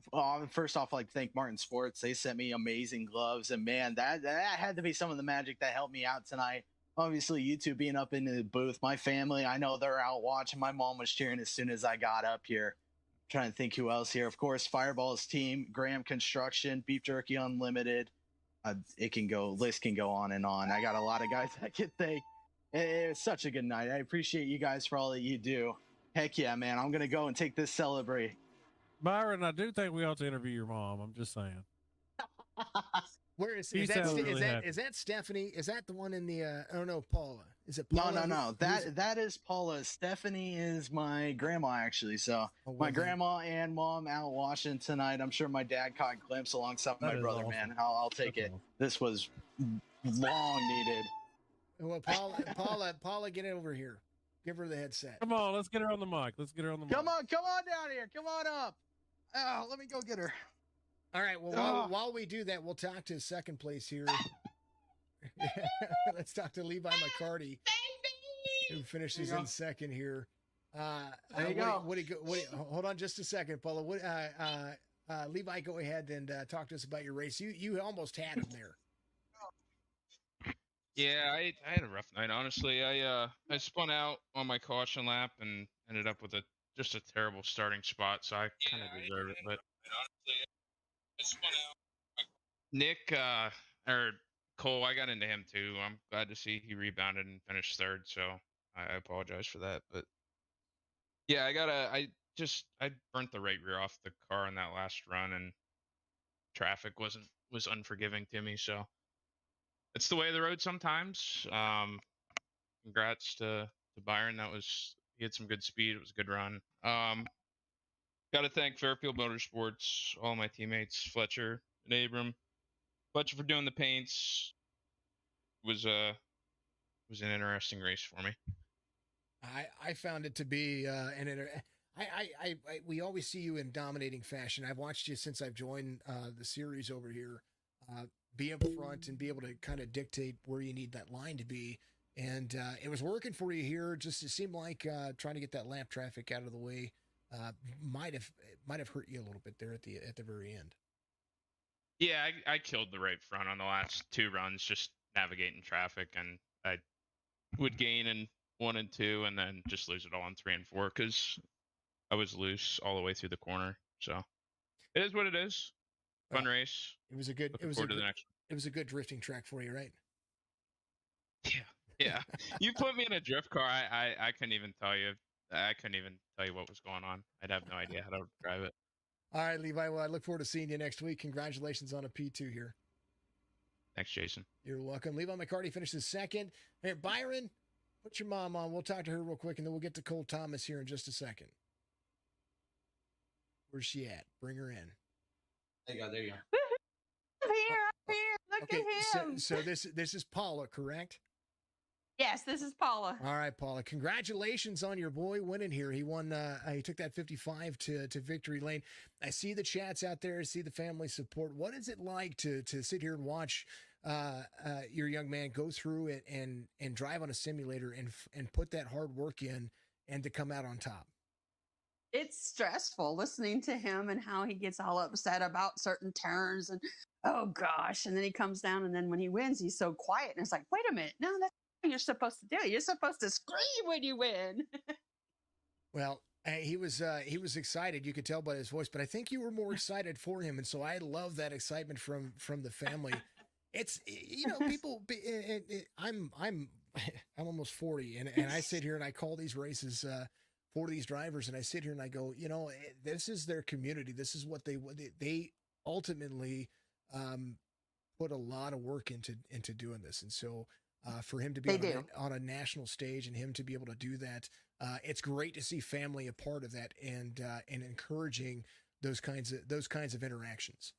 first off, I'd like to thank Martin Sports. They sent me amazing gloves, and man, that had to be some of the magic that helped me out tonight. Obviously, you two being up in the booth, my family, I know they're out watching. My mom was cheering as soon as I got up here. I'm trying to think who else here. Of course, Fireball's team, Graham Construction, Beef Jerky Unlimited. List can go on and on. I got a lot of guys I can thank. It was such a good night. I appreciate you guys for all that you do. Heck yeah, man! I'm gonna go and take this celebrate. Byron, I do think we ought to interview your mom. I'm just saying. Where is that Stephanie? Is that the one in the Paula? Is it Paula? No. That is Paula. Stephanie is my grandma, actually. So my grandma and mom out watching tonight. I'm sure my dad caught a glimpse alongside my brother, awesome. Man. I'll take it. Awesome. This was long needed. Well, Paula, get over here. Give her the headset. Come on, let's get her on the mic. Come on down here. Come on up. Oh, let me go get her. All right. Well, while we do that, we'll talk to second place here. Let's talk to Levi McCarty, who finishes in second here. There you go. Woody, hold on just a second, Paula. Levi, go ahead and talk to us about your race. You almost had him there. Yeah, I had a rough night, honestly. I spun out on my caution lap and ended up with just a terrible starting spot, so I kind of deserve it. But honestly, I spun out. Nick or Cole, I got into him too. I'm glad to see he rebounded and finished third, so I apologize for that. But yeah, I burnt the right rear off the car in that last run, and traffic was unforgiving to me, so. It's the way of the road sometimes. Congrats to Byron. He had some good speed. It was a good run. Got to thank Fairfield Motorsports, all my teammates, Fletcher and Abram. Fletcher for doing the paints. It was an interesting race for me. I found it to be we always see you in dominating fashion. I've watched you since I've joined the series over here. Be up front and be able to kind of dictate where you need that line to be. And it was working for you here. Just it seemed like trying to get that lap traffic out of the way might have hurt you a little bit there at the very end. Yeah, I killed the right front on the last two runs, just navigating traffic, and I would gain in 1 and 2 and then just lose it all in 3 and 4 because I was loose all the way through the corner. So it is what it is. Fun race. It was a good It was a good drifting track for you, right? Yeah. You put me in a drift car, I couldn't even tell you. I couldn't even tell you what was going on. I'd have no idea how to drive it. All right, Levi. Well, I look forward to seeing you next week. Congratulations on a P2 here. Thanks, Jason. You're welcome. Levi McCarty finishes second. Hey, Byron, put your mom on. We'll talk to her real quick, and then we'll get to Cole Thomas here in just a second. Where's she at? Bring her in. There you go. There you go. I'm here. Look at him. So this is Paula, correct? Yes, this is Paula. All right, Paula. Congratulations on your boy winning here. He won. He took that 55 to victory lane. I see the chats out there. I see the family support. What is it like to sit here and watch your young man go through it and drive on a simulator and put that hard work in and to come out on top? It's stressful listening to him and how he gets all upset about certain turns and oh gosh, and then he comes down and then when he wins, he's so quiet and it's like, wait a minute, no, that's what you're supposed to do. You're supposed to scream when you win. Well, he was excited. You could tell by his voice, but I think you were more excited for him, and so I love that excitement from the family. It's people. I'm almost 40, and I sit here and I call these races for these drivers, and I sit here and I go, this is their community. This is what they ultimately put a lot of work into doing this, and so. For him to be on a national stage and him to be able to do that, it's great to see family a part of that and encouraging those kinds of interactions.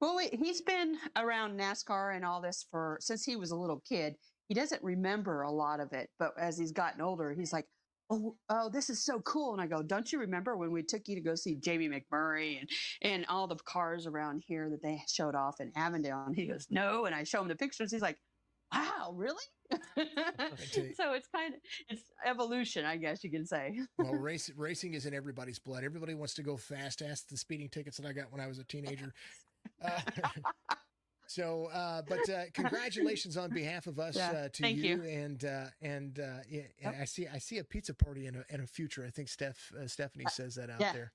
Well, he's been around NASCAR and all this since he was a little kid. He doesn't remember a lot of it, but as he's gotten older, he's like, oh, this is so cool. And I go, don't you remember when we took you to go see Jamie McMurray and all the cars around here that they showed off in Avondale? And he goes, no. And I show him the pictures. He's like, wow, really? So it's it's evolution, I guess you can say. Well, racing is in everybody's blood. Everybody wants to go fast. Ask the speeding tickets that I got when I was a teenager. But congratulations on behalf of us to you. And I see a pizza party in a future. I think Stephanie says that out there.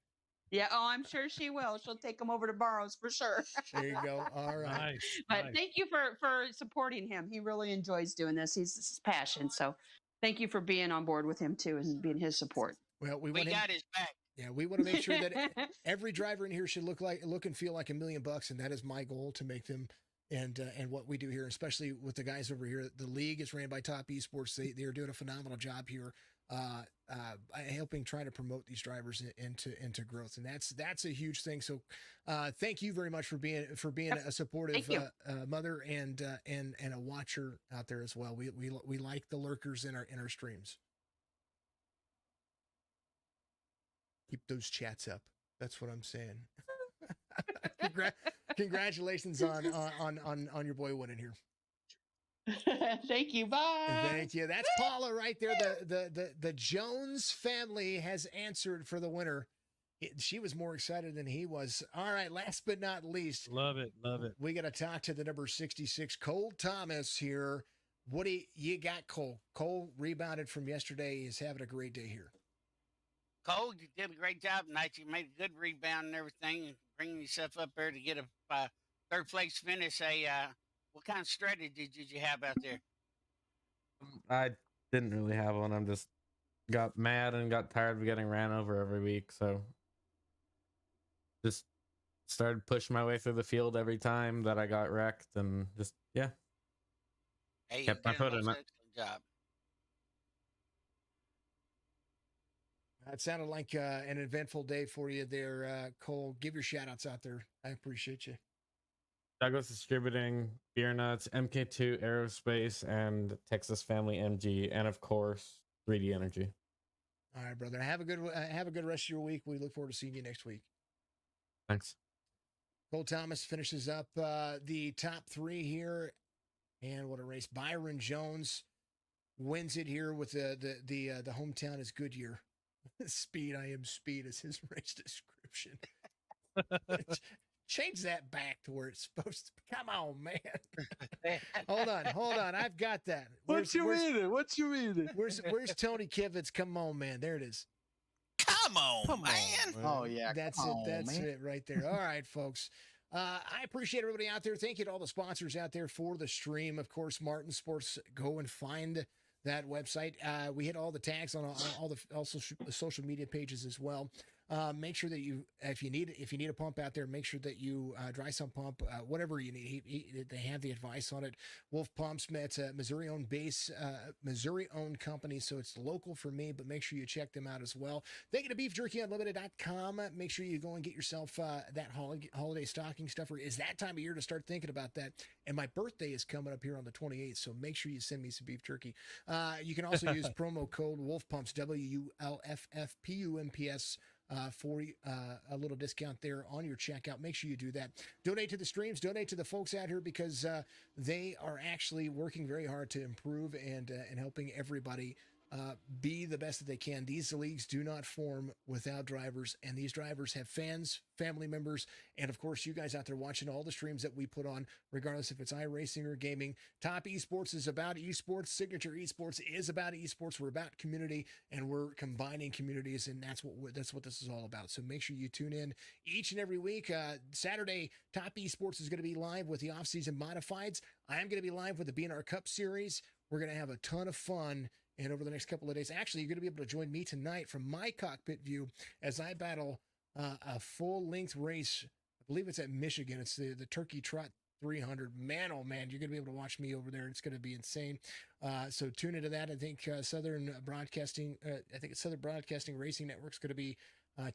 Yeah. Oh, I'm sure she will. She'll take them over to Barrows for sure. There you go. All right. Nice. But thank you for supporting him. He really enjoys doing this. This is his passion. So thank you for being on board with him too and being his support. Well, we got his back. Yeah, we want to make sure that every driver in here should look and feel like $1 million, and that is my goal to make them. And what we do here, especially with the guys over here, the league is ran by Topp eSports. They are doing a phenomenal job here, helping try to promote these drivers into growth, and that's a huge thing. So, thank you very much for being a supportive mother and a watcher out there as well. We like the lurkers in our streams. Keep those chats up. That's what I'm saying. Congratulations on your boy winning here. Thank you. Bye. Thank you. That's Paula right there. The Jones family has answered for the winner. She was more excited than he was. All right. Last but not least. Love it. We got to talk to the number 66, Cole Thomas here. What do you got, Cole? Cole rebounded from yesterday. He's having a great day here. Cole, you did a great job tonight. You made a good rebound and everything, and bringing yourself up there to get a third place finish. What kind of strategy did you have out there? I didn't really have one. I'm just got mad and got tired of getting ran over every week, so just started pushing my way through the field every time that I got wrecked, and just Hey, kept my foot in it. Excellent job. That sounded like an eventful day for you there, Cole. Give your shout-outs out there. I appreciate you. Douglas Distributing, Beer Nuts, MK2 Aerospace, and Texas Family MG, and of course, 3D Energy. All right, brother. Have a good rest of your week. We look forward to seeing you next week. Thanks. Cole Thomas finishes up the top three here, and what a race! Byron Jones wins it here with the hometown is Goodyear. Speed, I am speed is his race description. Change that back to where it's supposed to be. Come on, man. Hold on. I've got that. What you mean? Where's Tony Kivitz? Come on, man. There it is. Come on, man. Oh, yeah. That's it. That's it right there. All right, folks. I appreciate everybody out there. Thank you to all the sponsors out there for the stream. Of course, Martin Sports. Go and find that website. We hit all the tags on all the social media pages as well. Make sure that if you need a pump out there, make sure that you dry sump pump, whatever you need. They have the advice on it. Wulff Pumps, it's a Missouri-owned Missouri-owned company, so it's local for me, but make sure you check them out as well. Thank you to BeefJerkyUnlimited.com. Make sure you go and get yourself that holiday stocking stuffer. It's that time of year to start thinking about that. And my birthday is coming up here on the 28th, so make sure you send me some beef jerky. You can also use promo code Wulff Pumps, WULFFPUMPS, for a little discount there on your checkout. Make sure you do that. Donate to the streams. Donate to the folks out here because they are actually working very hard to improve and helping everybody be the best that they can. These leagues do not form without drivers, and these drivers have fans, family members, and of course you guys out there watching all the streams that we put on, regardless if it's iRacing or gaming. Topp eSports is about esports. Signature eSports is about esports. We're about community, and we're combining communities, and that's what this is all about. So make sure you tune in each and every week. Saturday, Topp eSports is going to be live with the off-season modifieds. I am going to be live with the BNR Cup Series. We're going to have a ton of fun. And over the next couple of days, actually, you're going to be able to join me tonight from my cockpit view as I battle a full-length race. I believe it's at Michigan. It's the Turkey Trot 300. Man, oh, man, you're going to be able to watch me over there. It's going to be insane. So tune into that. I think Southern Broadcasting Racing Network is going to be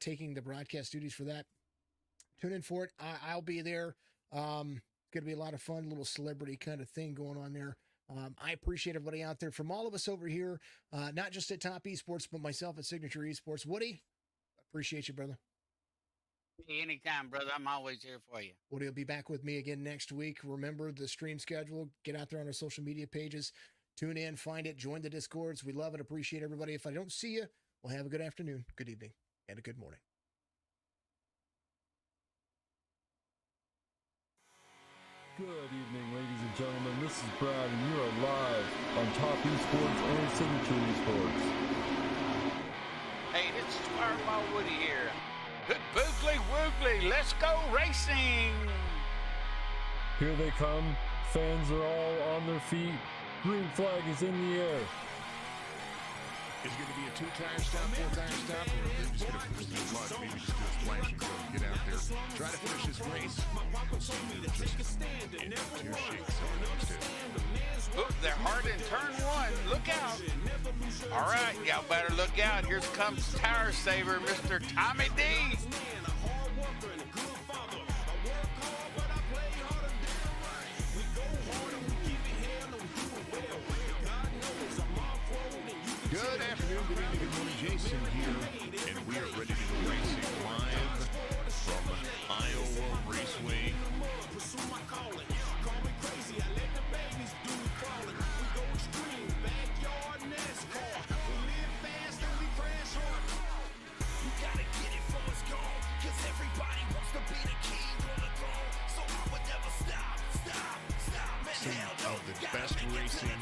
taking the broadcast duties for that. Tune in for it. I'll be there. It's going to be a lot of fun, little celebrity kind of thing going on there. I appreciate everybody out there from all of us over here, not just at Topp eSports, but myself at Signature eSports. Woody, appreciate you, brother. Hey, anytime, brother. I'm always here for you. Woody will be back with me again next week. Remember the stream schedule. Get out there on our social media pages. Tune in, find it, join the Discords. We love and appreciate everybody. If I don't see you, well, have a good afternoon, good evening, and a good morning. Good evening, ladies and gentlemen. This is Brad, and you are live on Topp eSports and Signature eSports. Hey, this is Fireball Woody here. Good boogly woogly. Let's go racing. Here they come. Fans are all on their feet. Green flag is in the air. Is it going to be a 2-tire stop, 4-tire stop, or they're just going to push through mud? Maybe just do a splash and go get out there, try to finish this race. Oop, they're hard in turn one. Look out. All right, y'all better look out. Here comes Tire Saver, Mr. Tommy D. Good afternoon, good evening, good morning. Jason here, and we are ready to go racing live from Iowa Raceway. Some of the best racing